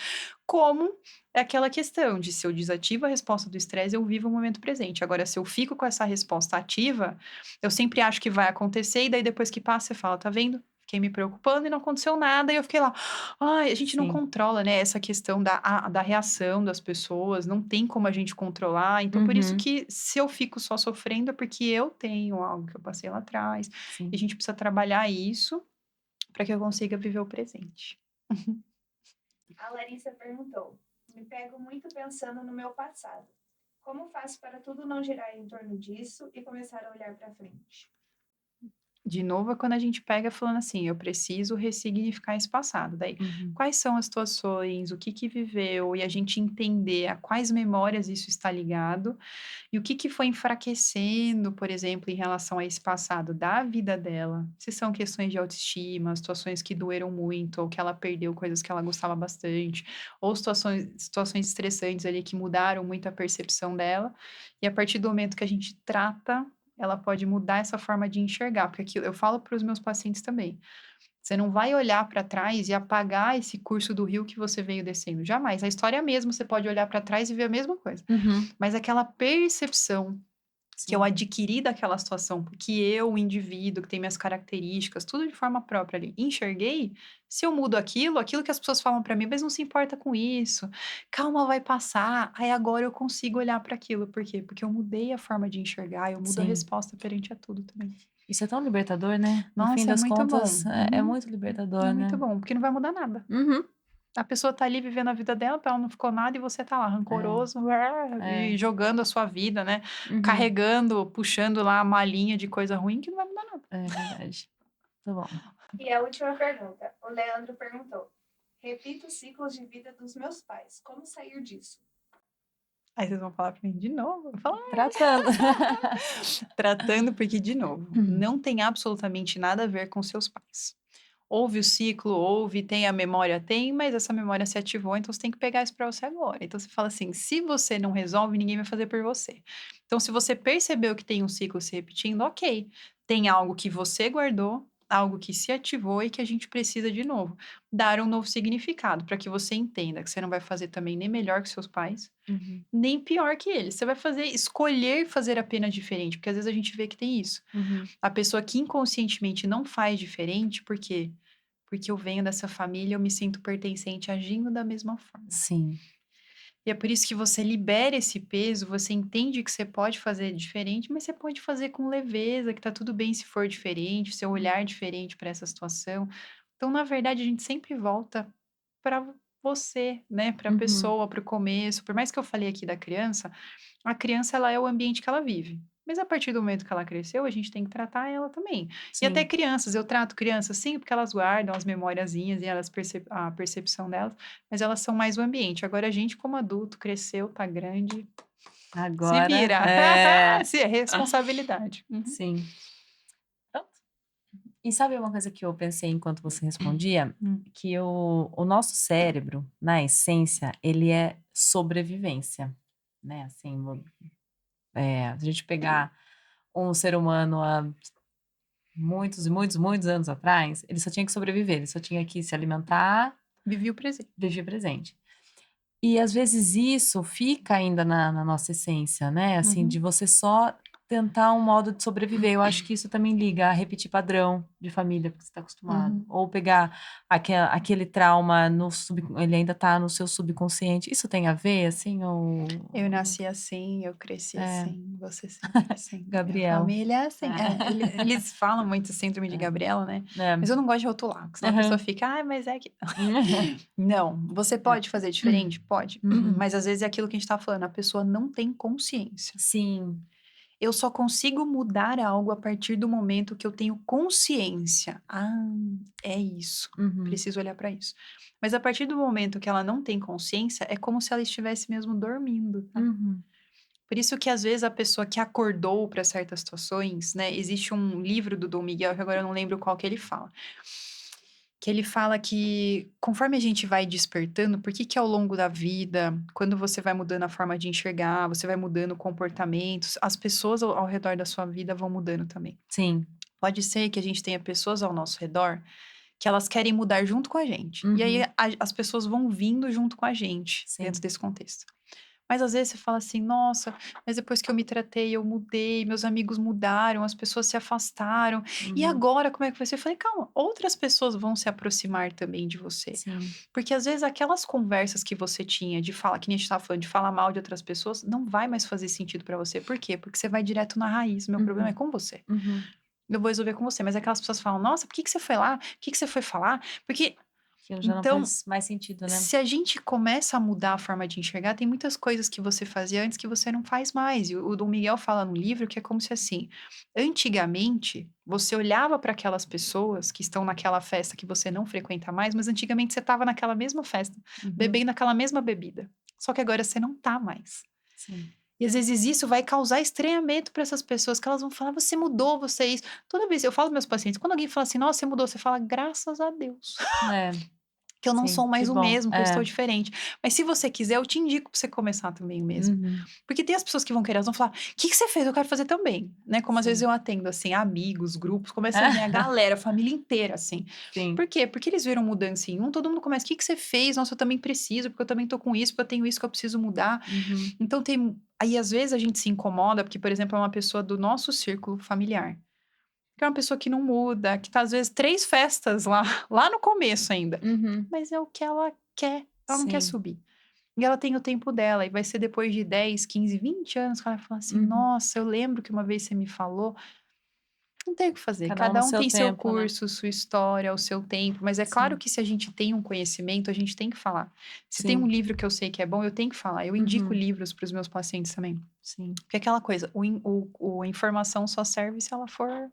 Como é aquela questão de se eu desativo a resposta do estresse, eu vivo o momento presente. Agora, se eu fico com essa resposta ativa, eu sempre acho que vai acontecer, e daí depois que passa, você fala, tá vendo? Fiquei me preocupando e não aconteceu nada, e eu fiquei lá. Ai, a gente não Sim. controla, né, essa questão da reação das pessoas, não tem como a gente controlar. Então, por isso Uhum. que se eu fico só sofrendo é porque eu tenho algo que eu passei lá atrás, e a Sim. gente precisa trabalhar isso para que eu consiga viver o presente. A Larissa perguntou: me pego muito pensando no meu passado. Como faço para tudo não girar em torno disso e começar a olhar para frente? De novo, é quando a gente pega falando assim, eu preciso ressignificar esse passado. Daí, Uhum. quais são as situações, o que que viveu, e a gente entender a quais memórias isso está ligado, e o que que foi enfraquecendo, por exemplo, em relação a esse passado da vida dela. Se são questões de autoestima, situações que doeram muito, ou que ela perdeu coisas que ela gostava bastante, ou situações estressantes ali que mudaram muito a percepção dela. E a partir do momento que a gente trata, ela pode mudar essa forma de enxergar, porque aquilo eu falo para os meus pacientes também. Você não vai olhar para trás e apagar esse curso do rio que você veio descendo, jamais. A história mesmo, você pode olhar para trás e ver a mesma coisa. Uhum. Mas aquela percepção que eu Sim. adquiri daquela situação, porque eu, o indivíduo, que tem minhas características, tudo de forma própria ali, enxerguei, se eu mudo aquilo que as pessoas falam pra mim, mas não se importa com isso, calma, vai passar, aí agora eu consigo olhar para aquilo, por quê? Porque eu mudei a forma de enxergar, eu mudo a Sim. resposta perante a tudo também. Isso é tão libertador, né? No fim Nossa, é das muito bom. contas, é muito É libertador, muito né? bom, porque não vai mudar nada. Uhum. A pessoa tá ali vivendo a vida dela, pra ela não ficou nada e você tá lá rancoroso, e É. jogando a sua vida, né, Uhum. carregando, puxando lá a malinha de coisa ruim que não vai mudar nada. É verdade. Tá bom. E a última pergunta. O Leandro perguntou: repito os ciclos de vida dos meus pais. Como sair disso? Aí vocês vão falar pra mim de novo, eu falo: Tratando. tratando, porque de novo, Uhum. não tem absolutamente nada a ver com seus pais. Houve o ciclo, houve, tem a memória, tem, mas essa memória se ativou, então você tem que pegar isso pra você agora. Então você fala assim: se você não resolve, ninguém vai fazer por você. Então, se você percebeu que tem um ciclo se repetindo, ok. Tem algo que você guardou, algo que se ativou e que a gente precisa de novo. Dar um novo significado para que você entenda que você não vai fazer também nem melhor que seus pais, Uhum. nem pior que eles. Você vai fazer, escolher fazer apenas diferente, porque às vezes a gente vê que tem isso. Uhum. A pessoa que inconscientemente não faz diferente, por quê? Porque eu venho dessa família, eu me sinto pertencente agindo da mesma forma. Sim. E é por isso que você libera esse peso, você entende que você pode fazer diferente, mas você pode fazer com leveza, que tá tudo bem se for diferente, seu olhar diferente para essa situação. Então, na verdade, a gente sempre volta para você, né, para a Uhum. pessoa, para o começo. Por mais que eu falei aqui da criança, a criança ela é o ambiente que ela vive. Mas a partir do momento que ela cresceu, a gente tem que tratar ela também. E até Sim. crianças, eu trato crianças sim, porque elas guardam as memoriazinhas e a percepção delas, mas elas são mais o ambiente. Agora a gente, como adulto, cresceu, tá grande, se Agora vira. é. Se é responsabilidade. Uhum. Sim. Pronto. E sabe uma coisa que eu pensei enquanto você respondia? Hum. Que o nosso cérebro, na essência, ele é sobrevivência, né? Assim, se a gente pegar um ser humano há muitos e muitos, muitos anos atrás, ele só tinha que sobreviver, ele só tinha que se alimentar, Vivi o presente. viver presente. E às vezes isso fica ainda na nossa essência, né? Assim, de você só tentar um modo de sobreviver. Eu acho que isso também liga a repetir padrão de família, porque você está acostumado. Uhum. Ou pegar aquele trauma ele ainda tá no seu subconsciente. Isso tem a ver, assim, ou... Eu nasci assim, eu cresci É, assim, você sempre assim. Minha Gabriel. família é assim. É. Eles falam muito síndrome de Gabriela, né? É. Mas eu não gosto de rotular, porque senão a pessoa Aham. fica, mas é que. Não, você pode fazer diferente? Pode. Uhum. Mas às vezes é aquilo que a gente tá falando, a pessoa não tem consciência. Sim. Eu só consigo mudar algo a partir do momento que eu tenho consciência. É isso. Uhum. Preciso olhar para isso. Mas a partir do momento que ela não tem consciência, é como se ela estivesse mesmo dormindo, tá? Uhum. Por isso que às vezes a pessoa que acordou para certas situações, né? Existe um livro do Dom Miguel, que agora eu não lembro qual que ele fala. Que ele fala que conforme a gente vai despertando, por que ao longo da vida, quando você vai mudando a forma de enxergar, você vai mudando comportamentos, as pessoas ao redor da sua vida vão mudando também. Sim. Pode ser que a gente tenha pessoas ao nosso redor que elas querem mudar junto com a gente. E aí Uhum. as pessoas vão vindo junto com a gente Sim. dentro desse contexto. Mas às vezes você fala assim, nossa, mas depois que eu me tratei, eu mudei, meus amigos mudaram, as pessoas se afastaram. E Uhum. agora, como é que vai ser? Eu falei, calma, outras pessoas vão se aproximar também de você. Sim. Porque às vezes aquelas conversas que você tinha de falar, que nem a gente estava falando, de falar mal de outras pessoas, não vai mais fazer sentido para você. Por quê? Porque você vai direto na raiz. Meu problema é com você. Uhum. Eu vou resolver com você. Mas aquelas pessoas falam, nossa, por que você foi lá? Por que você foi falar? Porque Aquilo já não então, faz mais sentido, né? se a gente começa a mudar a forma de enxergar, tem muitas coisas que você fazia antes que você não faz mais. E o Dom Miguel fala no livro que é como se assim, antigamente você olhava para aquelas pessoas que estão naquela festa que você não frequenta mais, mas antigamente você estava naquela mesma festa, bebendo aquela mesma bebida. Só que agora você não tá mais. Sim. E às vezes isso vai causar estranhamento para essas pessoas, que elas vão falar, você mudou, você é isso. Toda vez, eu falo para meus pacientes, quando alguém fala assim, nossa, você mudou, você fala, graças a Deus. É. Que eu não Sim, sou que mais o bom. mesmo, que eu estou diferente. Mas se você quiser, eu te indico pra você começar também o mesmo. Uhum. Porque tem as pessoas que vão querer, elas vão falar, o que você fez? Eu quero fazer também, né? Como às vezes Sim. eu atendo, assim, amigos, grupos, começa a vir a galera, a família inteira, assim. Sim. Por quê? Porque eles viram mudança em um, todo mundo começa, o que você fez? Nossa, eu também preciso, porque eu também tô com isso, porque eu tenho isso que eu preciso mudar. Uhum. Então tem... Aí, às vezes, a gente se incomoda, porque, por exemplo, é uma pessoa do nosso círculo familiar. Que é uma pessoa que não muda, que tá, às vezes, 3 festas lá no começo ainda. Uhum. Mas é o que ela quer. Ela não quer Sim. subir. E ela tem o tempo dela. E vai ser depois de 10, 15, 20 anos que ela vai falar assim: Uhum. nossa, eu lembro que uma vez você me falou. Não tem o que fazer. Cada um no seu tem seu tempo, né? curso, sua história, o seu tempo. Mas é claro Sim. que se a gente tem um conhecimento, a gente tem que falar. Se tem Sim. um livro que eu sei que é bom, eu tenho que falar. Eu indico Uhum. livros para os meus pacientes também. Sim. Porque é aquela coisa, a informação só serve se ela for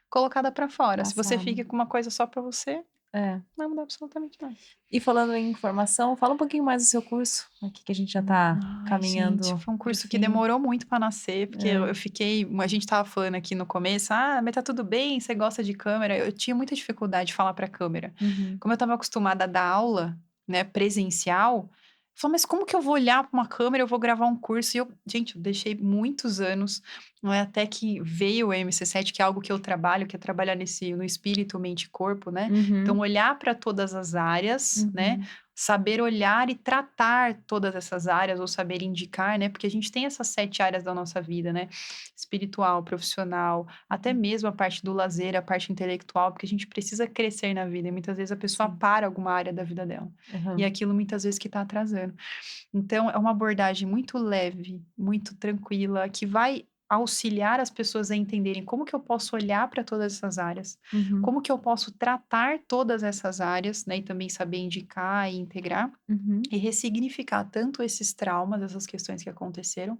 colocada para fora. Se você Passado. fica com uma coisa só para você, É. não vai mudar absolutamente nada. E falando em informação, fala um pouquinho mais do seu curso, aqui que a gente já tá caminhando. Gente, foi um pro curso que fim. demorou muito para nascer, porque É. eu fiquei. A gente tava falando aqui no começo, mas tá tudo bem, você gosta de câmera. Eu tinha muita dificuldade de falar para câmera. Uhum. Como eu tava acostumada a dar aula, né, presencial, eu falei, mas como que eu vou olhar para uma câmera, eu vou gravar um curso? E gente, eu deixei muitos anos, não é até que veio o MC7, que é algo que eu trabalho, que é trabalhar no espírito, mente e corpo, né? Uhum. Então, olhar para todas as áreas, né? Saber olhar e tratar todas essas áreas, ou saber indicar, né? Porque a gente tem essas 7 áreas da nossa vida, né? Espiritual, profissional, até mesmo a parte do lazer, a parte intelectual, porque a gente precisa crescer na vida. E muitas vezes a pessoa Sim. para alguma área da vida dela. Uhum. E aquilo muitas vezes que está atrasando. Então, é uma abordagem muito leve, muito tranquila, que vai auxiliar as pessoas a entenderem como que eu posso olhar para todas essas áreas, Uhum. como que eu posso tratar todas essas áreas, né, e também saber indicar e integrar Uhum. e ressignificar tanto esses traumas, essas questões que aconteceram,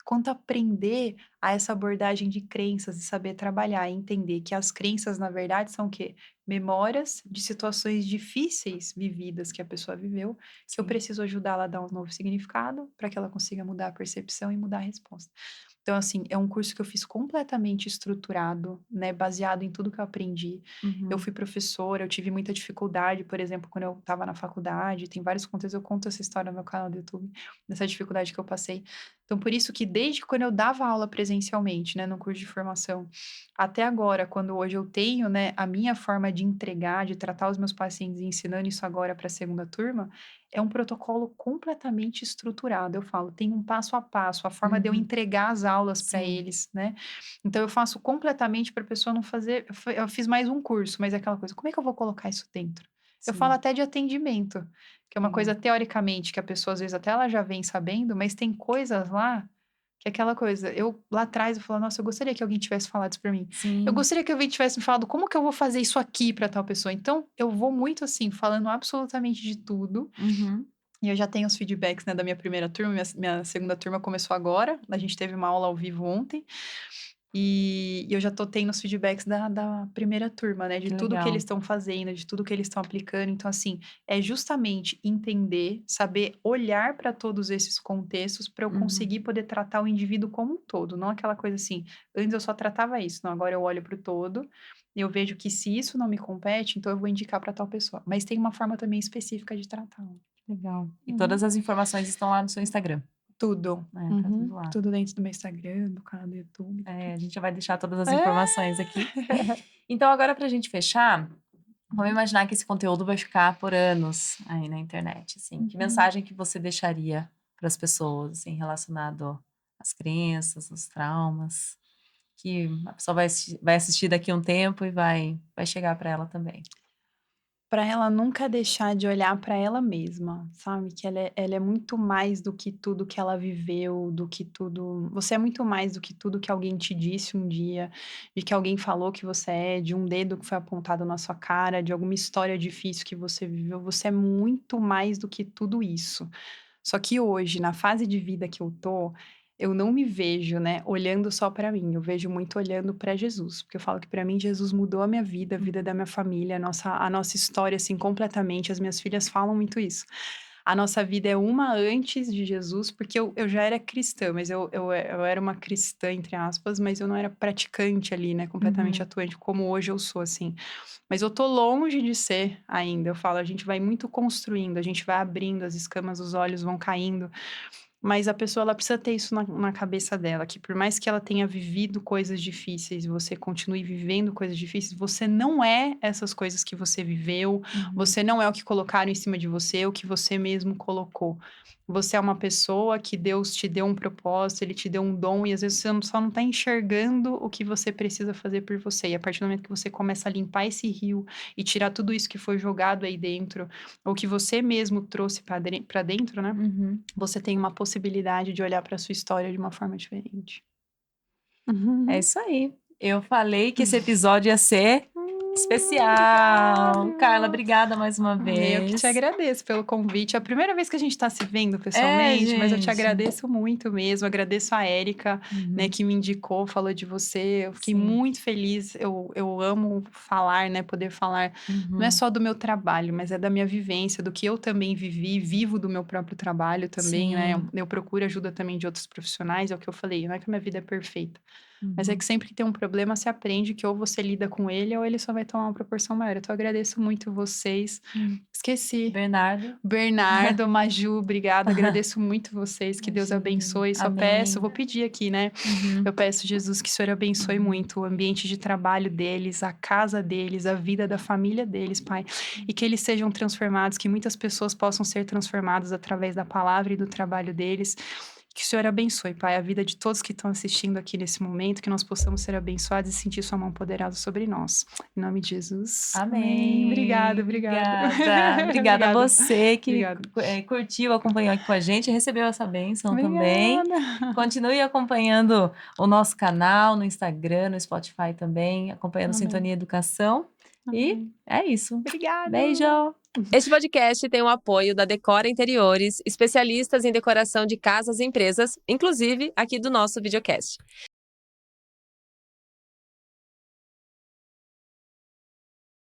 quanto aprender a essa abordagem de crenças e saber trabalhar e entender que as crenças, na verdade, são o quê? Memórias de situações difíceis vividas que a pessoa viveu, que eu Sim. preciso ajudá-la a dar um novo significado para que ela consiga mudar a percepção e mudar a resposta. Então, assim, é um curso que eu fiz completamente estruturado, né, baseado em tudo que eu aprendi. Eu fui professora, eu tive muita dificuldade, por exemplo, quando eu estava na faculdade, tem vários conteúdos, eu conto essa história no meu canal do YouTube, dessa dificuldade que eu passei. Então, por isso que desde quando eu dava aula presencialmente, né, no curso de formação, até agora, quando hoje eu tenho, né, a minha forma de entregar, de tratar os meus pacientes e ensinando isso agora para a segunda turma, é um protocolo completamente estruturado. Eu falo, tem um passo a passo, a forma de eu entregar as aulas para Sim. eles, né? Então eu faço completamente para a pessoa não fazer. Eu fiz mais um curso, mas é aquela coisa, como é que eu vou colocar isso dentro? Eu falo Sim. até de atendimento, que é uma Legal. coisa teoricamente que a pessoa às vezes até ela já vem sabendo, mas tem coisas lá que é aquela coisa. Eu lá atrás eu falo, nossa, eu gostaria que alguém tivesse falado isso para mim. Eu Sim. gostaria que alguém tivesse me falado como que eu vou fazer isso aqui para tal pessoa. Então eu vou muito assim, falando absolutamente de tudo. Uhum. E eu já tenho os feedbacks, né, da minha primeira turma, minha segunda turma começou agora, a gente teve uma aula ao vivo ontem, e eu já tô tendo os feedbacks da primeira turma, né, de Que tudo que eles legal. estão fazendo, de tudo que eles estão aplicando. Então, assim, é justamente entender, saber olhar para todos esses contextos para eu conseguir poder tratar o indivíduo como um todo, não aquela coisa assim, antes eu só tratava isso, não, agora eu olho para o todo, e eu vejo que se isso não me compete, então eu vou indicar para tal pessoa. Mas tem uma forma também específica de tratar. Legal. E Uhum. todas as informações estão lá no seu Instagram. Tudo. Tá tudo lá. Tudo dentro do meu Instagram, do canal do YouTube. A gente já vai deixar todas as É. informações aqui. Então, agora pra gente fechar, vamos imaginar que esse conteúdo vai ficar por anos aí na internet, assim. Que mensagem que você deixaria para as pessoas, assim, relacionado às crenças, aos traumas, que a pessoa vai assistir daqui a um tempo e vai chegar para ela também. Para ela nunca deixar de olhar para ela mesma, sabe, que ela é muito mais do que tudo que ela viveu, do que tudo você é muito mais do que tudo que alguém te disse um dia, de que alguém falou que você é, de um dedo que foi apontado na sua cara, de alguma história difícil que você viveu, você é muito mais do que tudo isso. Só que hoje, na fase de vida que eu tô, eu não me vejo, né, olhando só pra mim, eu vejo muito olhando pra Jesus, porque eu falo que pra mim Jesus mudou a minha vida, a vida da minha família, a nossa história, assim, completamente, as minhas filhas falam muito isso. A nossa vida é uma antes de Jesus, porque eu já era cristã, mas eu era uma cristã, entre aspas, mas eu não era praticante ali, né, completamente atuante, como hoje eu sou, assim. Mas eu tô longe de ser ainda. Eu falo, a gente vai muito construindo, a gente vai abrindo, as escamas dos olhos vão caindo. Mas a pessoa, ela precisa ter isso na cabeça dela, que por mais que ela tenha vivido coisas difíceis, você continue vivendo coisas difíceis, você não é essas coisas que você viveu, você não é o que colocaram em cima de você, o que você mesmo colocou. Você é uma pessoa que Deus te deu um propósito, ele te deu um dom, e às vezes você só não tá enxergando o que você precisa fazer por você. E a partir do momento que você começa a limpar esse rio e tirar tudo isso que foi jogado aí dentro, ou que você mesmo trouxe para dentro, né? Você tem uma possibilidade de olhar para sua história de uma forma diferente. É isso aí. Eu falei que esse episódio ia ser especial. Obrigada. Carla, obrigada mais uma Eu que te vez. agradeço pelo convite. É a primeira vez que a gente está se vendo É, pessoalmente, mas eu te gente. agradeço muito mesmo. Agradeço a Érica, né, que me indicou, falou de você. Eu fiquei Sim. muito feliz. Eu amo falar, né, poder falar. Não é só do meu trabalho, mas é da minha vivência, do que eu também vivi, vivo do meu próprio trabalho também, né? Sim. Eu procuro ajuda também de outros profissionais, é o que eu falei, não é que a minha vida é perfeita. Mas é Uhum. que sempre que tem um problema, se aprende que ou você lida com ele ou ele só vai tomar uma proporção maior. Então, eu agradeço muito vocês. Esqueci. Bernardo. Bernardo, Maju, obrigada. Agradeço muito vocês. Que Deus Imagina. abençoe. Só peço, Amém. vou pedir aqui, né? Uhum. Eu peço, Jesus, que o Senhor abençoe muito o ambiente de trabalho deles, a casa deles, a vida da família deles, Pai. E que eles sejam transformados, que muitas pessoas possam ser transformadas através da palavra e do trabalho deles. Que o Senhor abençoe, Pai, a vida de todos que estão assistindo aqui nesse momento, que nós possamos ser abençoados e sentir Sua mão poderosa sobre nós. Em nome de Jesus. Amém. Obrigada. Obrigada. Obrigada a Obrigada. você que Obrigada. curtiu, acompanhou aqui com a gente, recebeu essa bênção também. Obrigada. Continue acompanhando o nosso canal no Instagram, no Spotify também, acompanhando Amém. Sintonia Educação. E Amém. é isso. Obrigada. Beijo! Este podcast tem o apoio da Decora Interiores, especialistas em decoração de casas e empresas, inclusive aqui do nosso videocast.